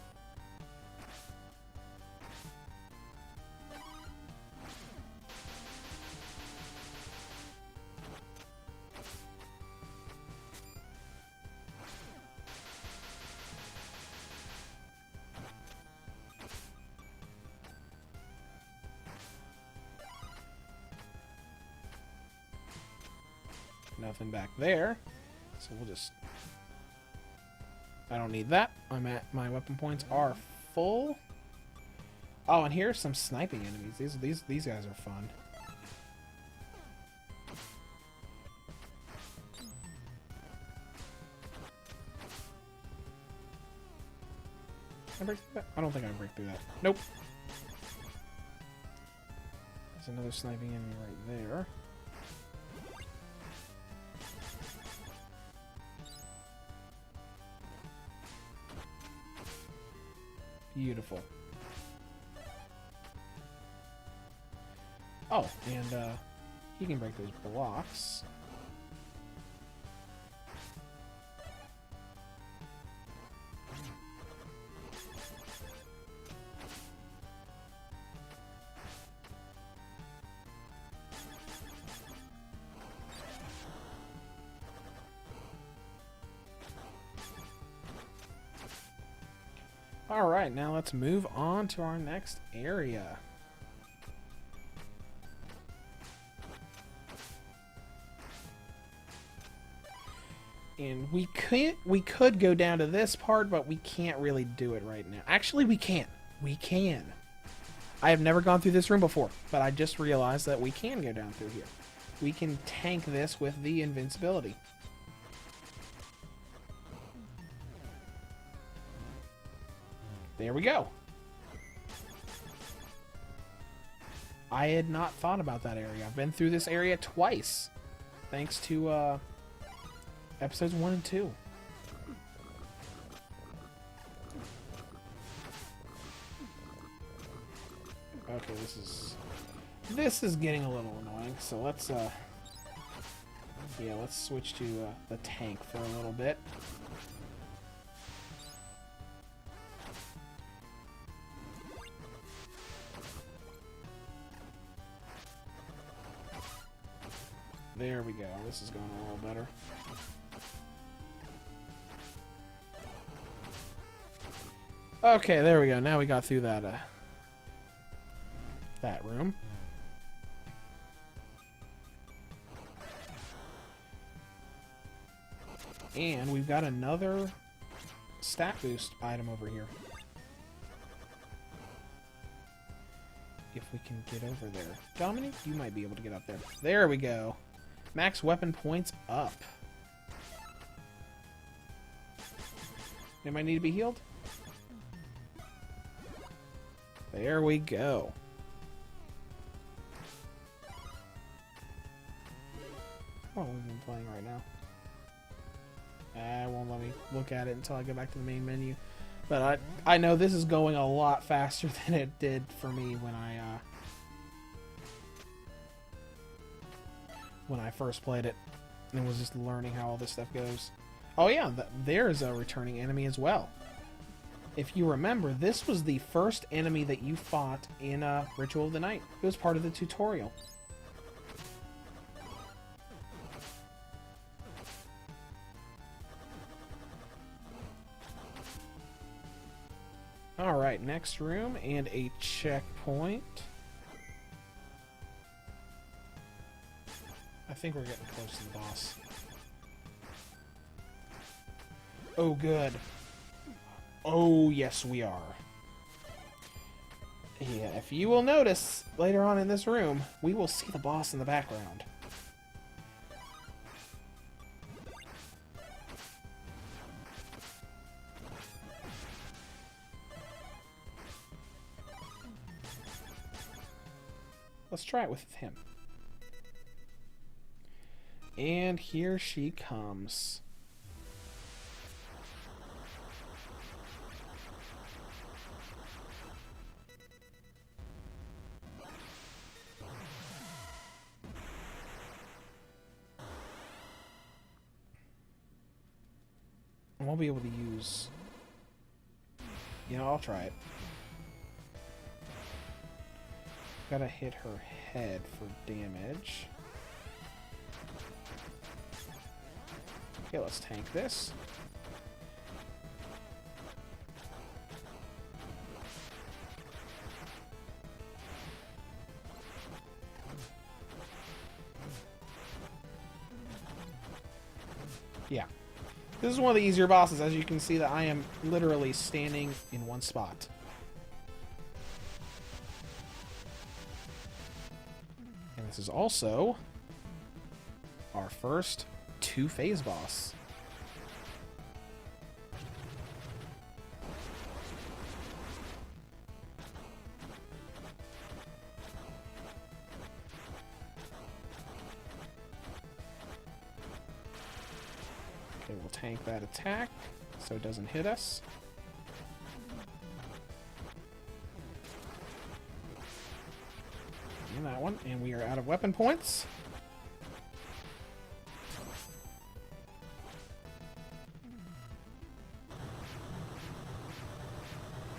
Nothing back there, so we'll just... I don't need that. My weapon points are full. Oh, and here's some sniping enemies. These guys are fun. Can I break through that? I don't think I can break through that. Nope. There's another sniping enemy right there. Beautiful. Oh, and you can break those blocks. Alright, now let's move on to our next area. And we could go down to this part, but we can't really do it right now. Actually, we can. We can. I have never gone through this room before, but I just realized that we can go down through here. We can tank this with the invincibility. There we go. I had not thought about that area. I've been through this area twice, thanks to episodes 1 and 2. Okay, this is getting a little annoying. So let's let's switch to the tank for a little bit. There we go. This is going a little better. Okay, there we go. Now we got through that that room. And we've got another stat boost item over here. If we can get over there. Dominique, you might be able to get up there. There we go. Max weapon points up. Anybody need to be healed? There we go. Oh, we've been playing right now. It won't let me look at it until I go back to the main menu. But I know this is going a lot faster than it did for me when I first played it and was just learning how all this stuff goes. Oh yeah, there's a returning enemy as well. If you remember, this was the first enemy that you fought in Ritual of the Night. It was part of the tutorial. Alright, next room and a checkpoint. I think we're getting close to the boss. Oh, good. Oh, yes, we are. Yeah, if you will notice, later on in this room, we will see the boss in the background. Let's try it with him. And here she comes. I won't be able to use... You know, I'll try it. Gotta hit her head for damage. Okay, let's tank this. Yeah. This is one of the easier bosses. As you can see that I am literally standing in one spot. And this is also our first two-phase boss. Okay, we'll tank that attack so it doesn't hit us. And that one, and we are out of weapon points.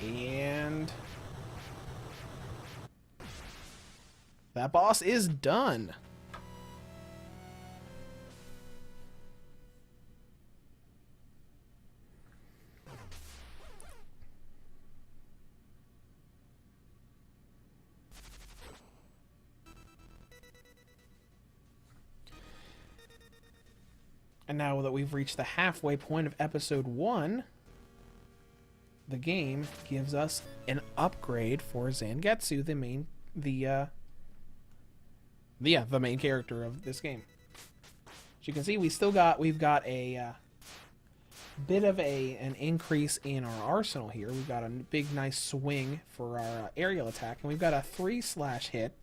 And that boss is done. And now that we've reached the halfway point of episode 1, the game gives us an upgrade for Zangetsu, the main character of this game. As you can see, we've got a bit of an increase in our arsenal here. We've got a big nice swing for our aerial attack, and we've got a 3/ hit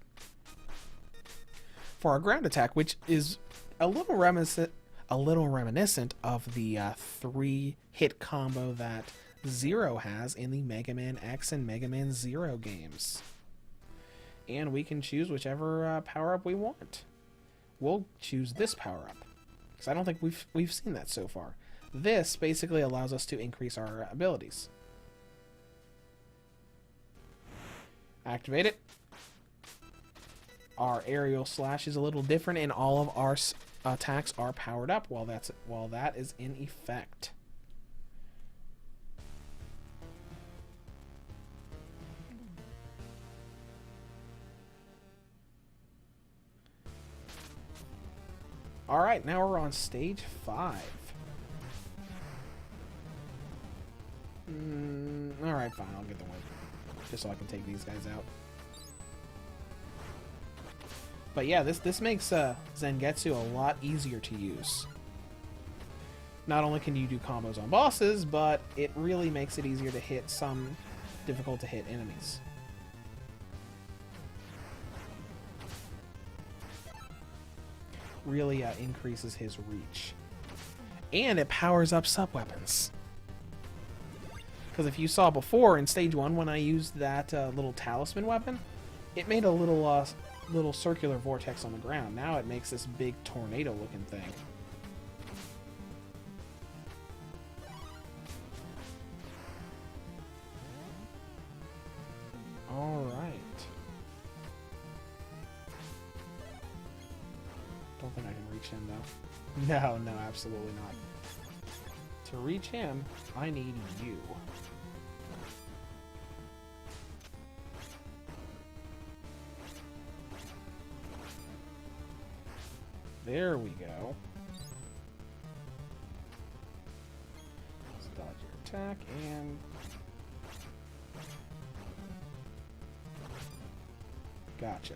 for our ground attack, which is a little reminiscent of the 3-hit combo that Zero has in the Mega Man X and Mega Man Zero games. And we can choose whichever power-up we want. We'll choose this power-up, because I don't think we've seen that so far. This basically allows us to increase our abilities. Activate it. Our aerial slash is a little different, and all of our attacks are powered up while that is in effect. Alright, now we're on stage 5. Alright, fine, I'll get the win. Just so I can take these guys out. But yeah, this makes Zangetsu a lot easier to use. Not only can you do combos on bosses, but it really makes it easier to hit some difficult to hit enemies. Really increases his reach. And it powers up sub-weapons. Because if you saw before in stage 1 when I used that little talisman weapon, it made a little circular vortex on the ground. Now it makes this big tornado-looking thing. All right. Don't think I can reach him though. No, no, absolutely not. To reach him, I need you. There we go. Let's dodge your attack and... Gotcha.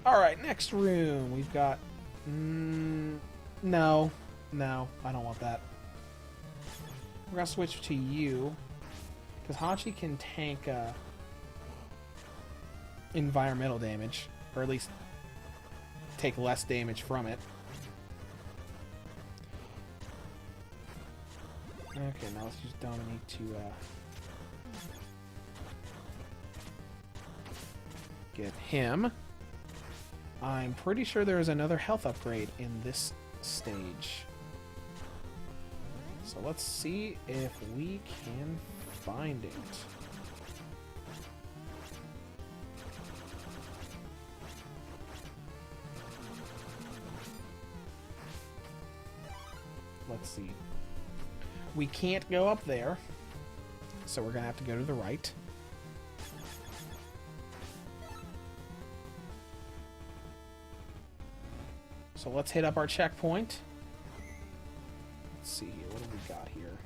Alright, next room. We've got... no. No, I don't want that. We're going to switch to you. Because Hachi can tank environmental damage. Or at least take less damage from it. Okay, now let's use Dominique to get him. I'm pretty sure there is another health upgrade in this stage. So let's see if we can find it. Let's see. We can't go up there, so we're going to have to go to the right. So let's hit up our checkpoint. Let's see here. What do we got here?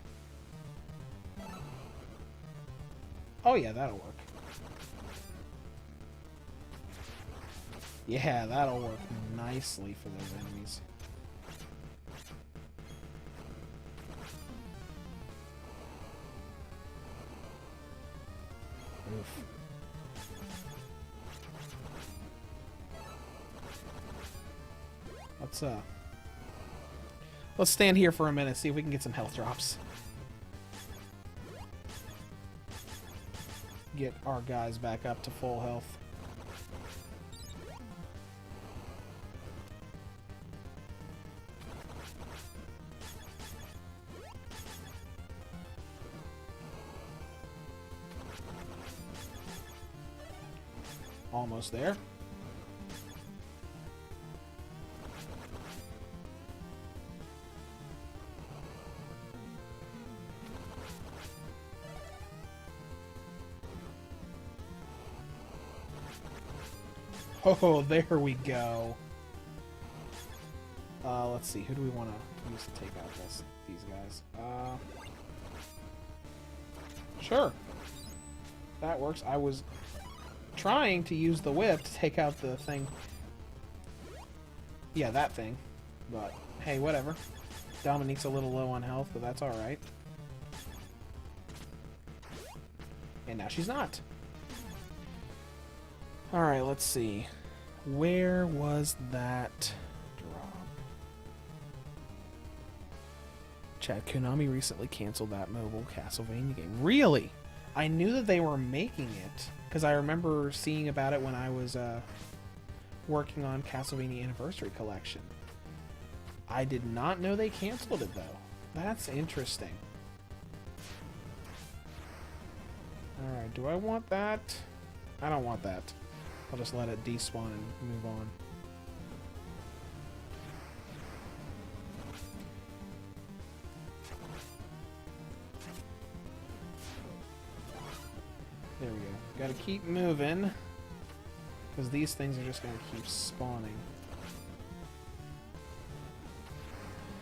Oh, yeah, that'll work. Yeah, that'll work nicely for those enemies. Oof. Let's stand here for a minute, see if we can get some health drops. Get our guys back up to full health. Almost there. Oh, there we go. Let's see. Who do we want to use to take out these guys? Sure. That works. I was trying to use the whip to take out the thing. Yeah, that thing. But, hey, whatever. Dominique's a little low on health, but that's alright. And now she's not. Alright, let's see. Where was that drop? Chad, Konami recently canceled that mobile Castlevania game. Really? I knew that they were making it, because I remember seeing about it when I was working on Castlevania Anniversary Collection. I did not know they canceled it, though. That's interesting. Alright, do I want that? I don't want that. I'll just let it despawn and move on. There we go. Gotta keep moving, because these things are just gonna keep spawning.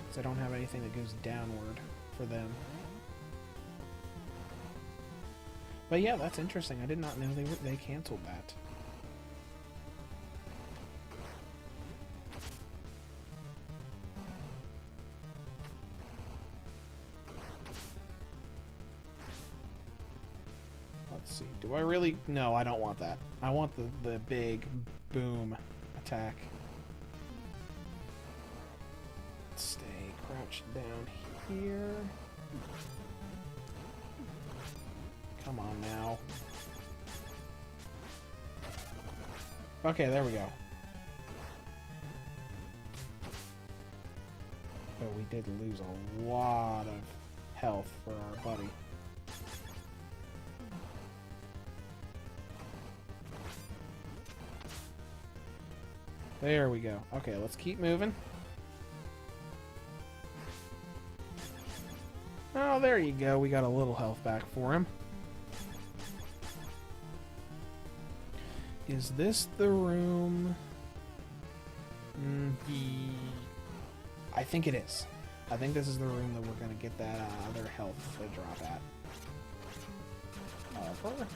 Because I don't have anything that goes downward for them. But yeah, that's interesting. I did not know they canceled that. Let's see. Do I really? No, I don't want that. I want the big boom attack. Stay crouched down here. Come on now. Okay, there we go. But we did lose a lot of health for our buddy. There we go. Okay, let's keep moving. Oh, there you go. We got a little health back for him. Is this the room? I think it is. I think this is the room that we're going to get that other health to drop at. Over.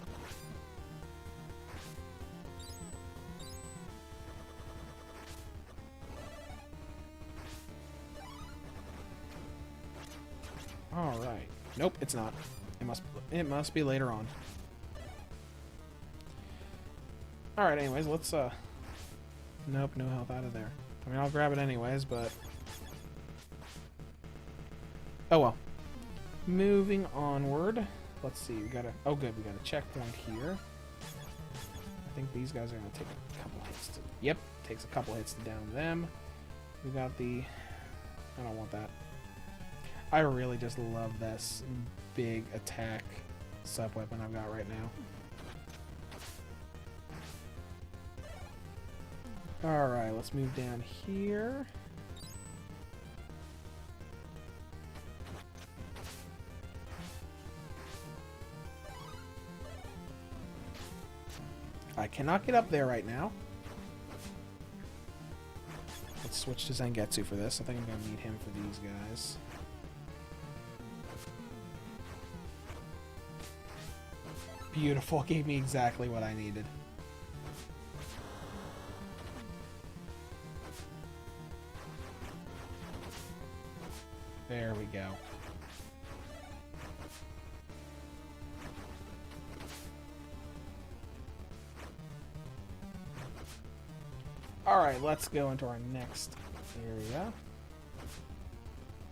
All right. Nope, it's not. It must be later on. All right. Anyways, let's. Nope, no health out of there. I mean, I'll grab it anyways, but. Oh well. Moving onward. Let's see. We got a. Oh, good. We got a checkpoint here. I think these guys are gonna take a couple hits to. Yep, takes a couple hits to down them. We got the. I don't want that. I really just love this big attack sub-weapon I've got right now. Alright, let's move down here. I cannot get up there right now. Let's switch to Zangetsu for this. I think I'm going to need him for these guys. Beautiful. Gave me exactly what I needed. There we go. Alright, let's go into our next area.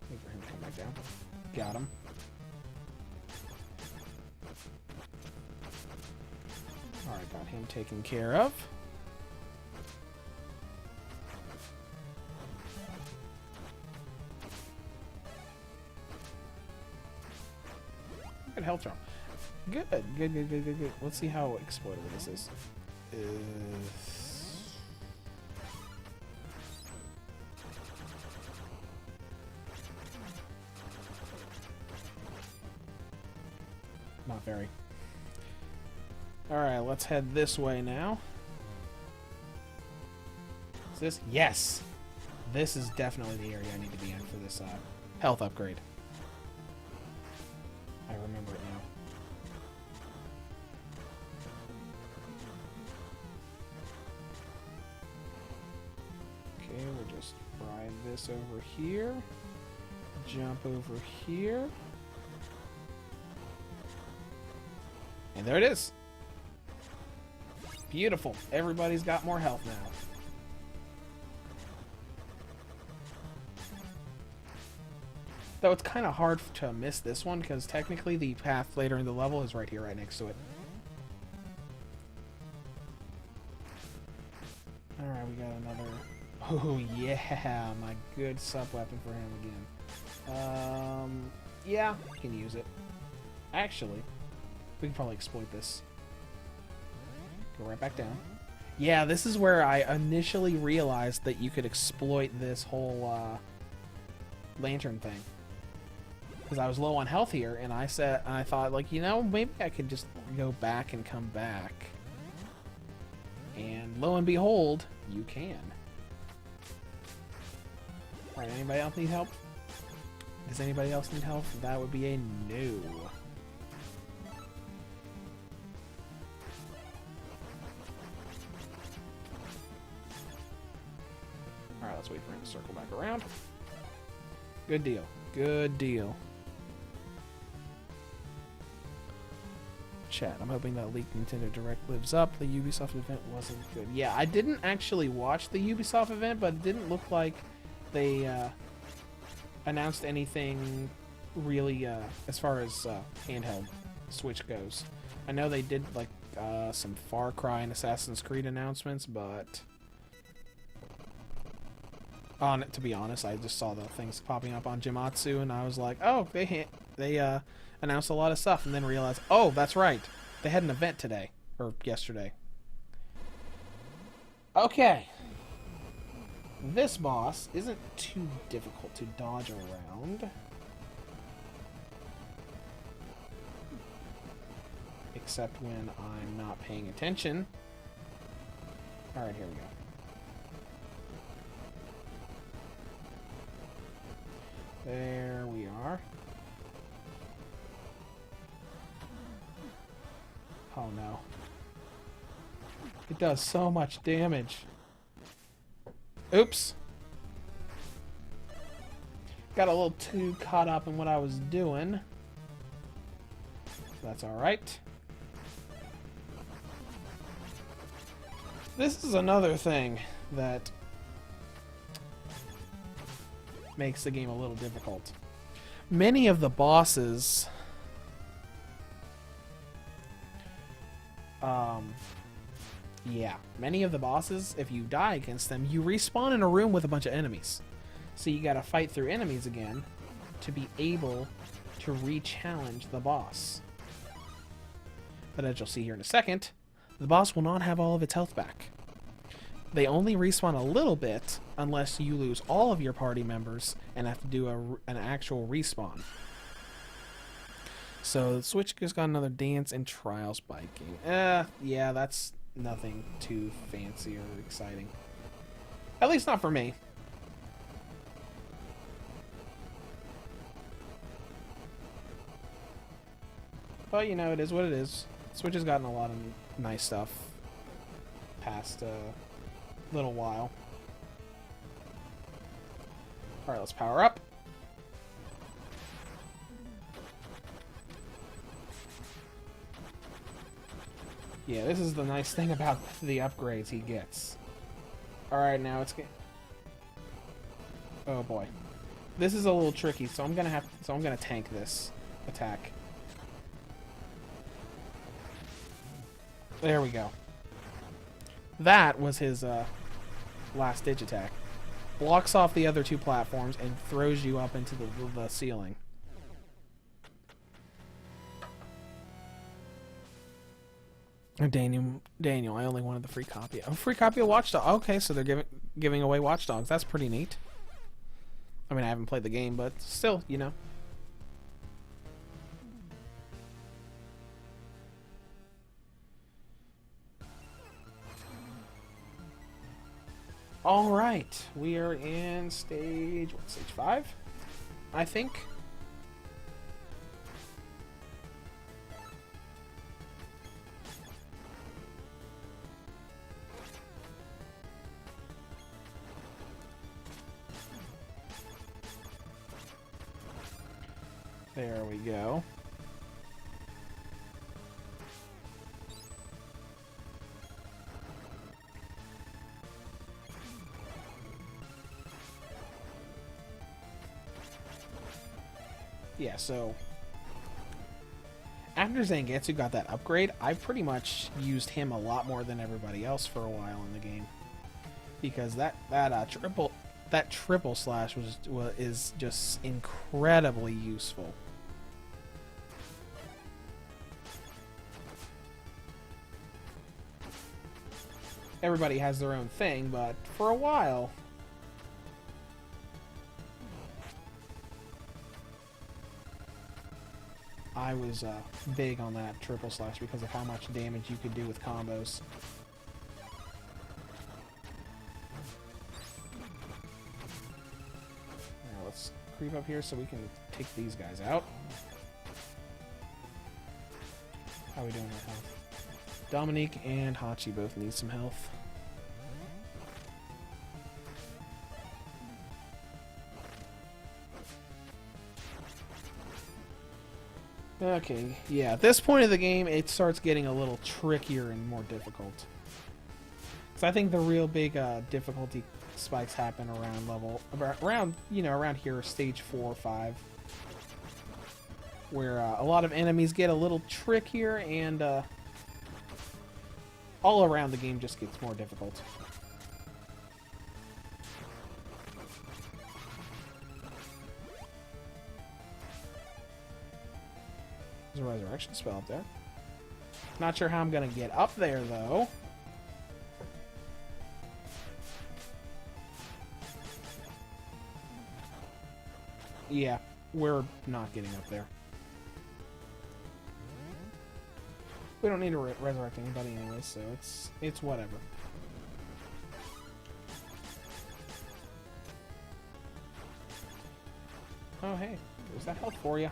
Wait for him to come back down. Got him. Alright, got him taken care of. Good health drop. Good, good, good, good, good, good. Let's see how exploitable this is. Not very. Alright, let's head this way now. Is this? Yes! This is definitely the area I need to be in for this health upgrade. I remember it now. Okay, we'll just ride this over here. Jump over here. And there it is! Beautiful. Everybody's got more health now. Though it's kind of hard to miss this one, because technically the path later in the level is right here, right next to it. Alright, we got another... Oh yeah, my good sub-weapon for him again. Yeah, we can use it. Actually, we can probably exploit this. Go right back down. Yeah, this is where I initially realized that you could exploit this whole lantern thing. Because I was low on health here, and I thought, like, you know, maybe I could just go back and come back. And lo and behold, you can. Alright, anybody else need help? Does anybody else need help? That would be a no. Alright, let's wait for him to circle back around. Good deal. Good deal. Chat, I'm hoping that leaked Nintendo Direct lives up. The Ubisoft event wasn't good. Yeah, I didn't actually watch the Ubisoft event, but it didn't look like they announced anything really as far as handheld Switch goes. I know they did like some Far Cry and Assassin's Creed announcements, but to be honest, I just saw the things popping up on Gematsu, and I was like, oh, they announced a lot of stuff, and then realized, oh, that's right, they had an event today or yesterday. Okay, this boss isn't too difficult to dodge around. Except when I'm not paying attention. Alright, here we go. There we are. Oh no. It does so much damage. Oops. Got a little too caught up in what I was doing. That's alright. This is another thing that makes the game a little difficult. Many of the bosses many of the bosses, if you die against them, you respawn in a room with a bunch of enemies. So you gotta fight through enemies again to be able to re-challenge the boss. But as you'll see here in a second, the boss will not have all of its health back. They only respawn a little bit unless you lose all of your party members and have to do an actual respawn. So the Switch just got another Dance and Trials biking. Yeah, that's nothing too fancy or exciting. At least not for me. But, you know, it is what it is. Switch has gotten a lot of nice stuff past little while. Alright, let's power up. Yeah, this is the nice thing about the upgrades he gets. Alright, now it's oh boy. This is a little tricky, so I'm gonna tank this attack. There we go. That was his last ditch attack. Blocks off the other two platforms and throws you up into the ceiling. Daniel, I only wanted the free copy. Oh, free copy of Watch Dogs. Okay, so they're giving away Watch Dogs. That's pretty neat. I mean, I haven't played the game, but still, you know. All right, we are in stage 5, I think. There we go. Yeah, so after Zangetsu got that upgrade, I pretty much used him a lot more than everybody else for a while in the game, because that triple slash is just incredibly useful. Everybody has their own thing, but for a while, I was big on that triple slash because of how much damage you could do with combos. Now let's creep up here so we can take these guys out. How are we doing with health? Dominique and Hachi both need some health. Okay, yeah, at this point of the game, it starts getting a little trickier and more difficult. Because I think the real big difficulty spikes happen around around here, stage 4 or 5. where a lot of enemies get a little trickier, and all around the game just gets more difficult. There's a resurrection spell up there. Not sure how I'm gonna get up there, though. Yeah, we're not getting up there. We don't need to resurrect anybody anyway, so it's whatever. Oh, hey, there's that health for you.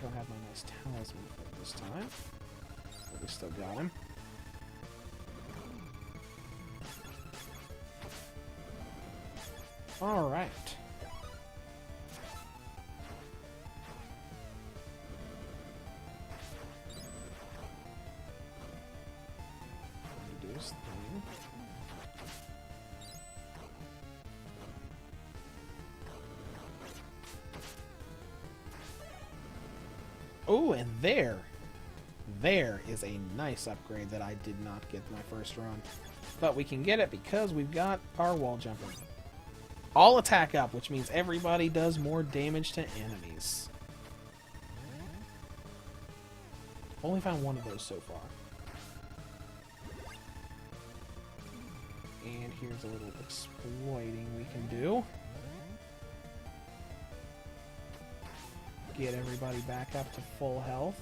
Don't have my nice talisman for this time, but we still got him. All right. Reduce thing. Oh, and there is a nice upgrade that I did not get my first run, but we can get it because we've got our wall jumper. All attack up, which means everybody does more damage to enemies. Only found one of those so far. And here's a little exploiting we can do. Get everybody back up to full health.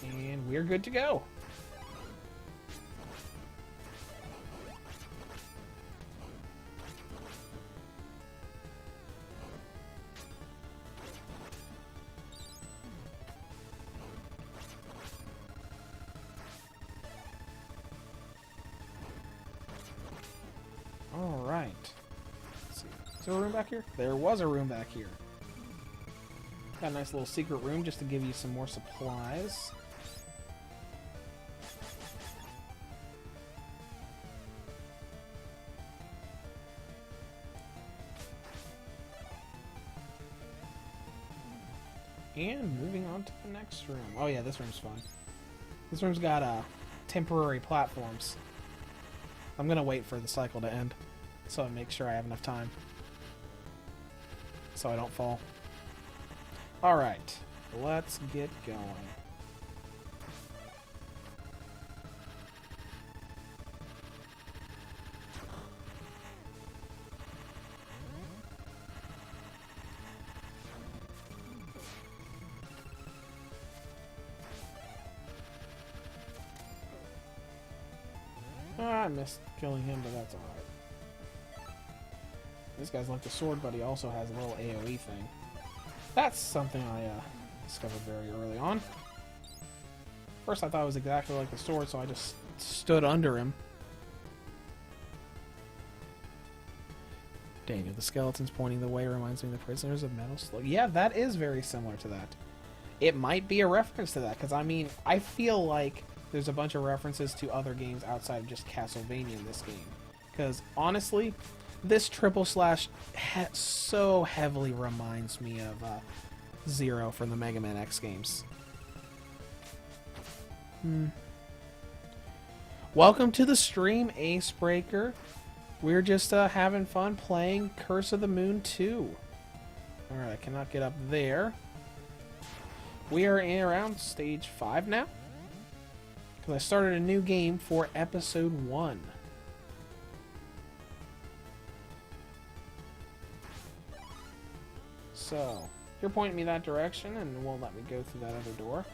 And we're good to go. All right. Let's see. Is there a room back here? There was a room back here. Got a nice little secret room just to give you some more supplies. And moving on to the next room. Oh yeah, this room's fun. This room's got temporary platforms. I'm gonna wait for the cycle to end, so I make sure I have enough time, so I don't fall. All right, let's get going. I missed killing him, but that's alright. This guy's like the sword, but he also has a little AoE thing. That's something I discovered very early on. First I thought it was exactly like the sword, so I just stood under him. Daniel, the skeletons pointing the way reminds me of the prisoners of Metal Slug. Yeah, that is very similar to that. It might be a reference to that, because I mean, I feel like there's a bunch of references to other games outside of just Castlevania in this game. Because, honestly, this triple slash so heavily reminds me of Zero from the Mega Man X games. Welcome to the stream, Ace Breaker. We're just having fun playing Curse of the Moon 2. Alright, I cannot get up there. We are in around stage 5 now. Because I started a new game for episode 1. So, you're pointing me that direction and won't let me go through that other door.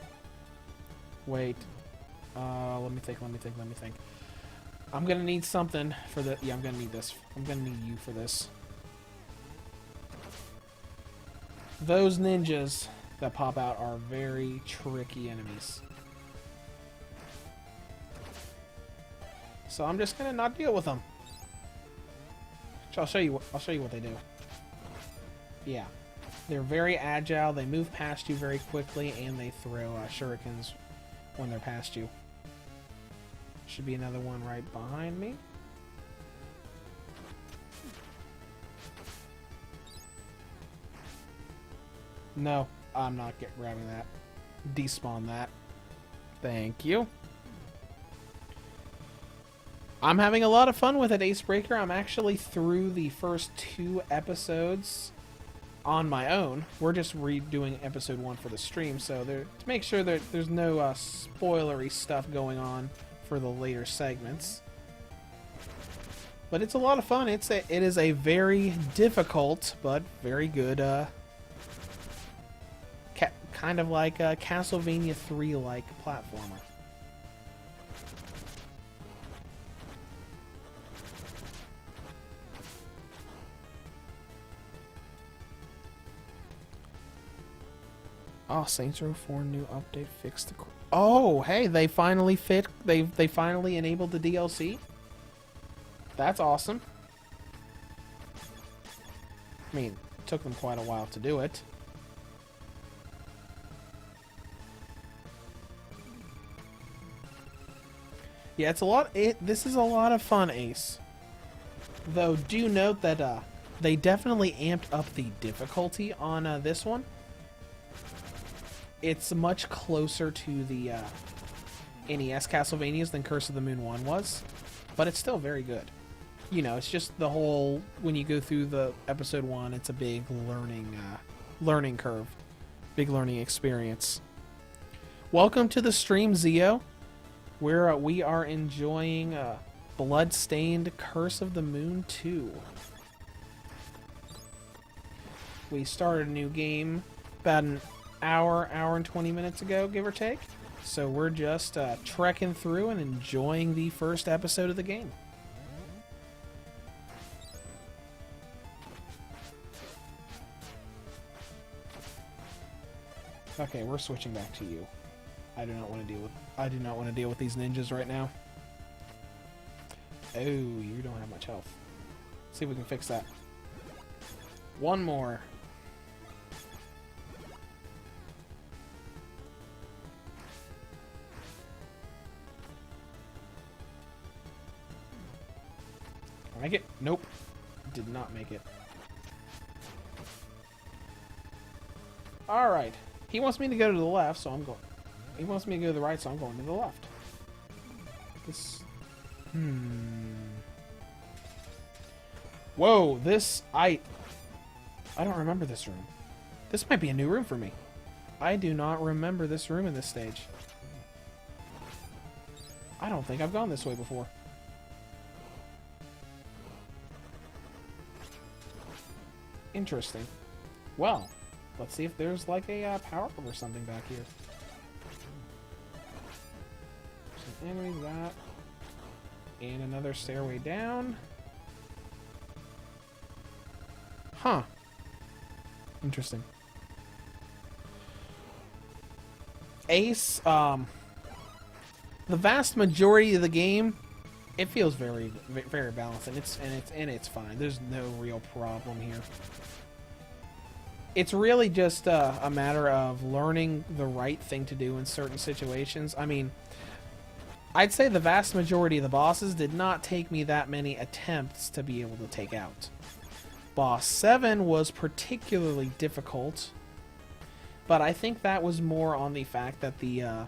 Wait. Let me think. I'm gonna need something for the... Yeah, I'm gonna need this. I'm gonna need you for this. Those ninjas that pop out are very tricky enemies. So I'm just gonna not deal with them. I'll show you what they do. Yeah. They're very agile, they move past you very quickly, and they throw shurikens when they're past you. Should be another one right behind me. No, I'm not grabbing that. Despawn that. Thank you. I'm having a lot of fun with it, Acebreaker. I'm actually through the first 2 episodes on my own. We're just redoing episode 1 for the stream, so to make sure that there's no spoilery stuff going on for the later segments. But it's a lot of fun. It is a very difficult but very good kind of like a Castlevania 3-like platformer. Oh, Saints Row 4 new update fixed the... Oh, hey, they finally they finally enabled the DLC. That's awesome. I mean, it took them quite a while to do it. Yeah, it's a lot. This is a lot of fun, Ace. Though, do note that they definitely amped up the difficulty on this one. It's much closer to the NES Castlevanias than Curse of the Moon 1 was, but it's still very good. You know, it's just the whole, when you go through the episode 1, it's a big learning curve, big learning experience. Welcome to the stream, Zio, where we are enjoying Bloodstained Curse of the Moon 2. We started a new game about an hour and 20 minutes ago, give or take. So we're just trekking through and enjoying the first episode of the game. Okay, we're switching back to you. I do not want to deal with these ninjas right now. Oh, you don't have much health. Let's see if we can fix that. One more. Make it? Nope. Did not make it. Alright. He wants me to go to the left, so I'm going. He wants me to go to the right, so I'm going to the left. This... Whoa, this... I don't remember this room. This might be a new room for me. I do not remember this room in this stage. I don't think I've gone this way before. Interesting. Well, let's see if there's like a power-up or something back here. Some enemies, that. And another stairway down. Huh. Interesting. Ace, the vast majority of the game, it feels very, very balanced, and it's fine. There's no real problem here. It's really just a matter of learning the right thing to do in certain situations. I mean, I'd say the vast majority of the bosses did not take me that many attempts to be able to take out. Boss 7 was particularly difficult, but I think that was more on the fact that the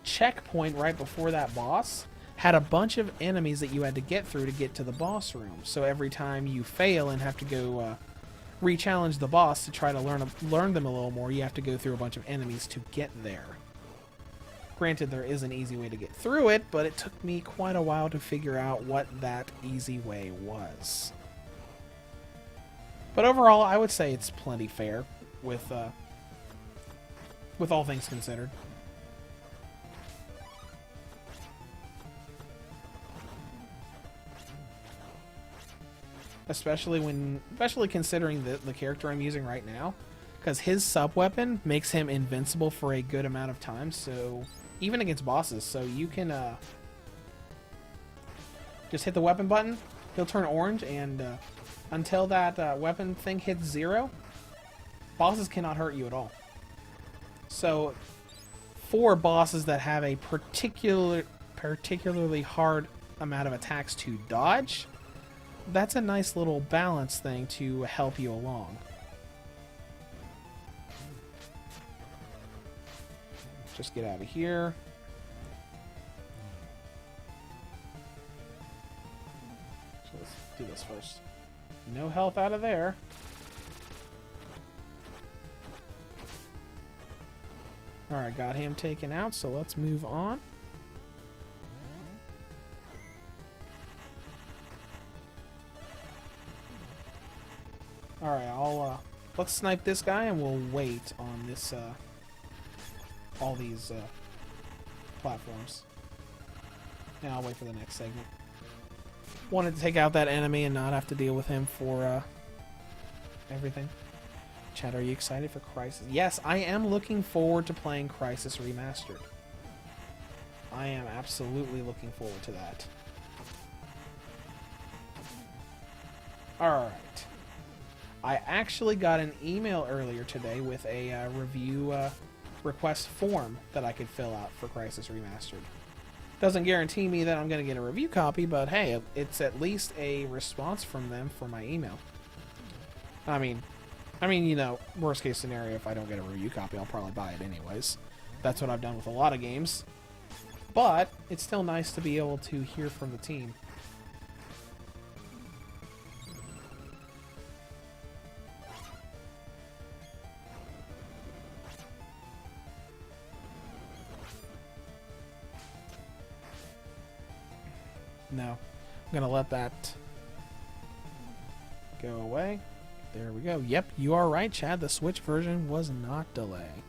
checkpoint right before that boss had a bunch of enemies that you had to get through to get to the boss room. So every time you fail and have to go re-challenge the boss to try to learn them a little more, you have to go through a bunch of enemies to get there. Granted, there is an easy way to get through it, but it took me quite a while to figure out what that easy way was. But overall, I would say it's plenty fair with all things considered. Especially considering the character I'm using right now, because his sub-weapon makes him invincible for a good amount of time, so even against bosses, so you can just hit the weapon button, he'll turn orange, and until that weapon thing hits 0, bosses cannot hurt you at all. So, for bosses that have a particularly hard amount of attacks to dodge, that's a nice little balance thing to help you along. Just get out of here. So let's do this first. No health out of there. Alright, got him taken out, so let's move on. Alright, let's snipe this guy and we'll wait on this, all these, platforms. Now I'll wait for the next segment. Wanted to take out that enemy and not have to deal with him for, everything. Chad, are you excited for Crysis? Yes, I am looking forward to playing Crysis Remastered. I am absolutely looking forward to that. Alright. I actually got an email earlier today with a review request form that I could fill out for Crysis Remastered. Doesn't guarantee me that I'm going to get a review copy, but hey, it's at least a response from them for my email. I mean, you know, worst case scenario, if I don't get a review copy, I'll probably buy it anyways. That's what I've done with a lot of games. But it's still nice to be able to hear from the team. No, I'm going to let that go away. There we go. Yep, you are right, Chad. The Switch version was not delayed.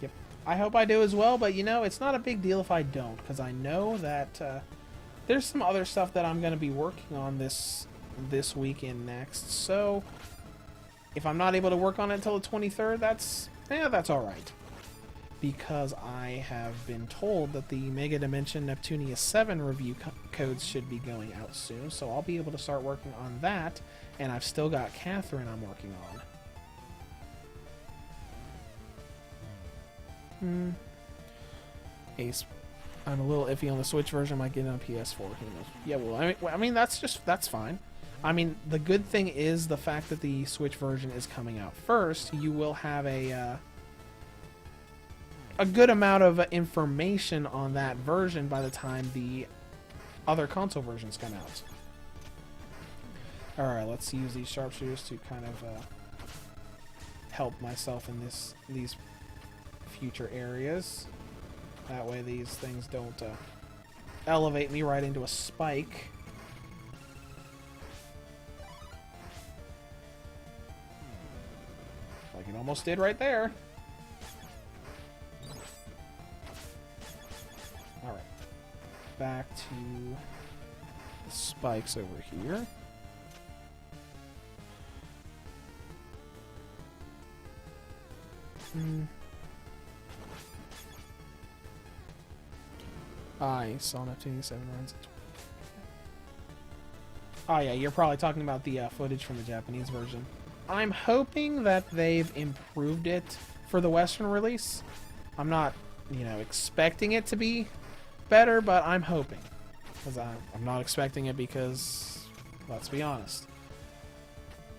Yep. I hope I do as well, but you know, it's not a big deal if I don't, because I know that there's some other stuff that I'm going to be working on this week and next. So, if I'm not able to work on it until the 23rd, that's all right. Because I have been told that the Mega Dimension Neptunia 7 review codes should be going out soon, so I'll be able to start working on that, and I've still got Catherine I'm working on. Ace, I'm a little iffy on the Switch version, might get it on PS4, who knows. Yeah, well, I mean that's fine. I mean, the good thing is the fact that the Switch version is coming out first, you will have a good amount of information on that version by the time the other console versions come out. Alright, let's use these sharpshooters to kind of help myself in these future areas. That way these things don't elevate me right into a spike. Like it almost did right there. Alright, back to the spikes over here. I saw Neptunia 7 runs. Oh yeah, you're probably talking about the footage from the Japanese version. I'm hoping that they've improved it for the Western release. I'm not, you know, expecting it to be better, but I'm hoping. Because I'm not expecting it because, let's be honest,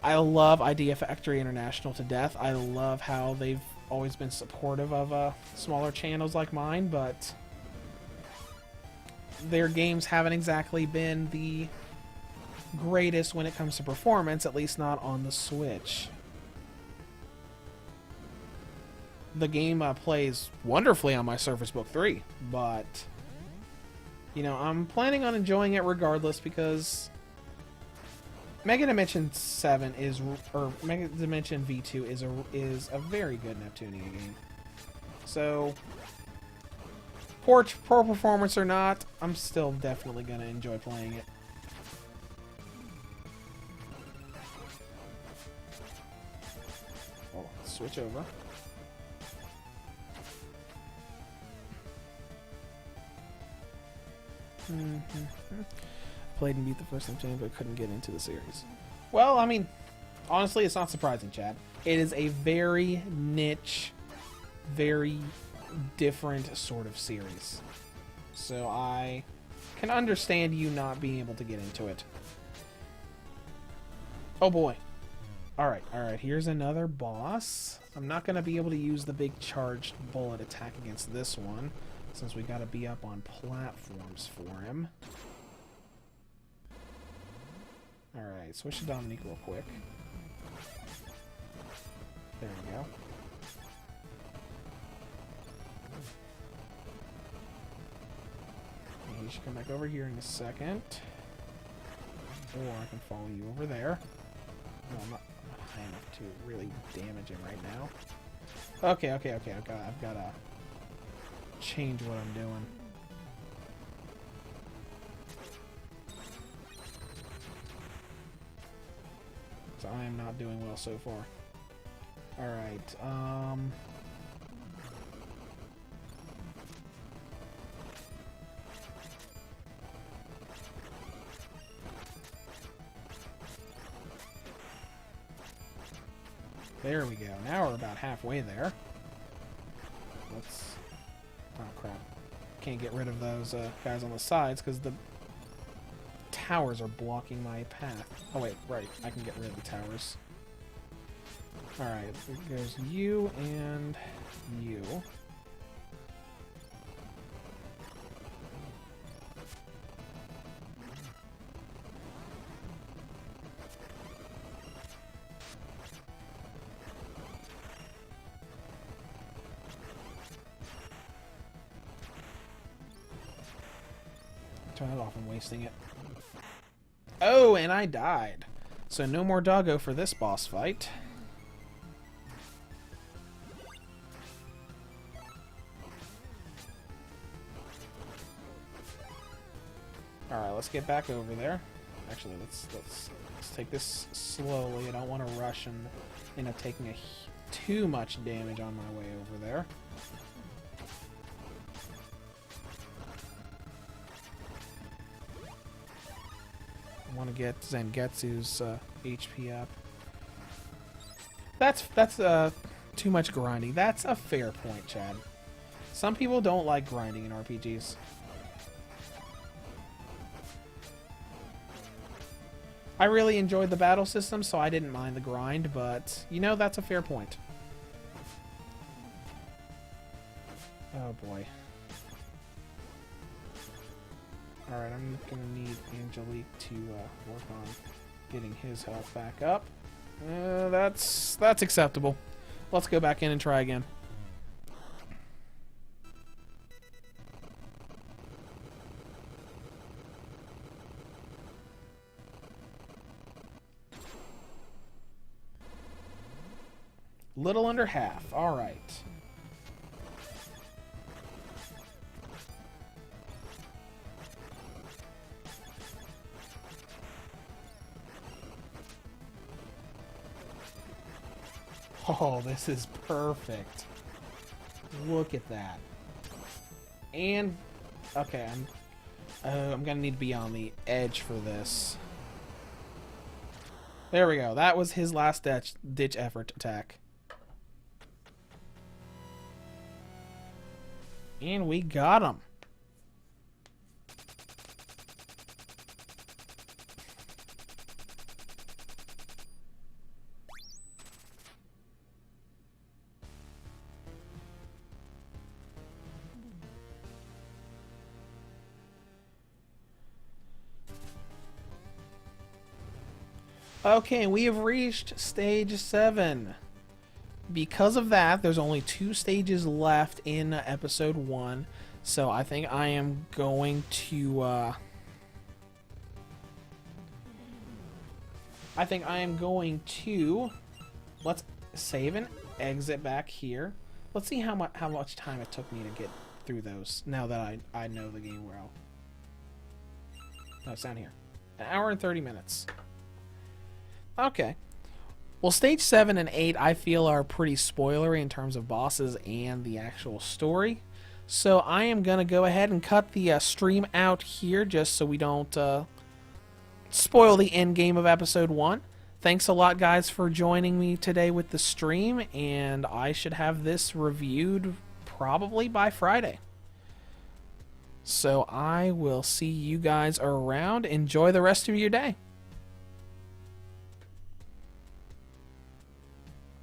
I love Idea Factory International to death. I love how they've always been supportive of smaller channels like mine, but their games haven't exactly been the greatest when it comes to performance, at least not on the Switch. The game plays wonderfully on my Surface Book 3, but you know, I'm planning on enjoying it regardless because Mega Dimension 7 or Mega Dimension V2 is a very good Neptunia game. So, poor performance or not, I'm still definitely going to enjoy playing it. Oh, switch over. Played and beat the first Neptunia, but couldn't get into the series. Well, I mean, honestly, it's not surprising, Chad. It is a very niche, very different sort of series. So I can understand you not being able to get into it. Oh boy. Alright, here's another boss. I'm not going to be able to use the big charged bullet attack against this one, since we got to be up on platforms for him. Alright, switch to Dominique real quick. There we go. You should come back over here in a second. Or I can follow you over there. No, I'm not high enough to really damage him right now. Okay. I've got to change what I'm doing. So I am not doing well so far. Alright, there we go. Now we're about halfway there. Let's... Oh, crap. Can't get rid of those guys on the sides because the towers are blocking my path. Oh, wait. Right. I can get rid of the towers. Alright. There goes you and you. Turn it off, I'm wasting it. Oh, and I died. So no more doggo for this boss fight. Alright, let's get back over there. Actually, let's take this slowly. I don't want to rush and end up taking too much damage on my way over there. I want to get Zangetsu's HP up. That's too much grinding. That's a fair point, Chad. Some people don't like grinding in RPGs. I really enjoyed the battle system, so I didn't mind the grind, but, you know, that's a fair point. Oh, boy. Alright, I'm gonna need Angelique to work on getting his health back up. That's acceptable. Let's go back in and try again. Little under half. Alright. Oh, this is perfect. Look at that. And, okay, I'm gonna need to be on the edge for this. There we go. That was his last ditch effort attack. And we got him. Okay, we have reached stage 7. Because of that, there's only 2 stages left in episode 1. So I think I am going to let's save and exit back here. Let's see how much time it took me to get through those now that I know the game well. No, it's down here. 1 hour and 30 minutes. Okay. Well, stage 7 and 8 I feel are pretty spoilery in terms of bosses and the actual story. So I am going to go ahead and cut the stream out here just so we don't spoil the end game of episode 1. Thanks a lot, guys, for joining me today with the stream, and I should have this reviewed probably by Friday. So I will see you guys around. Enjoy the rest of your day.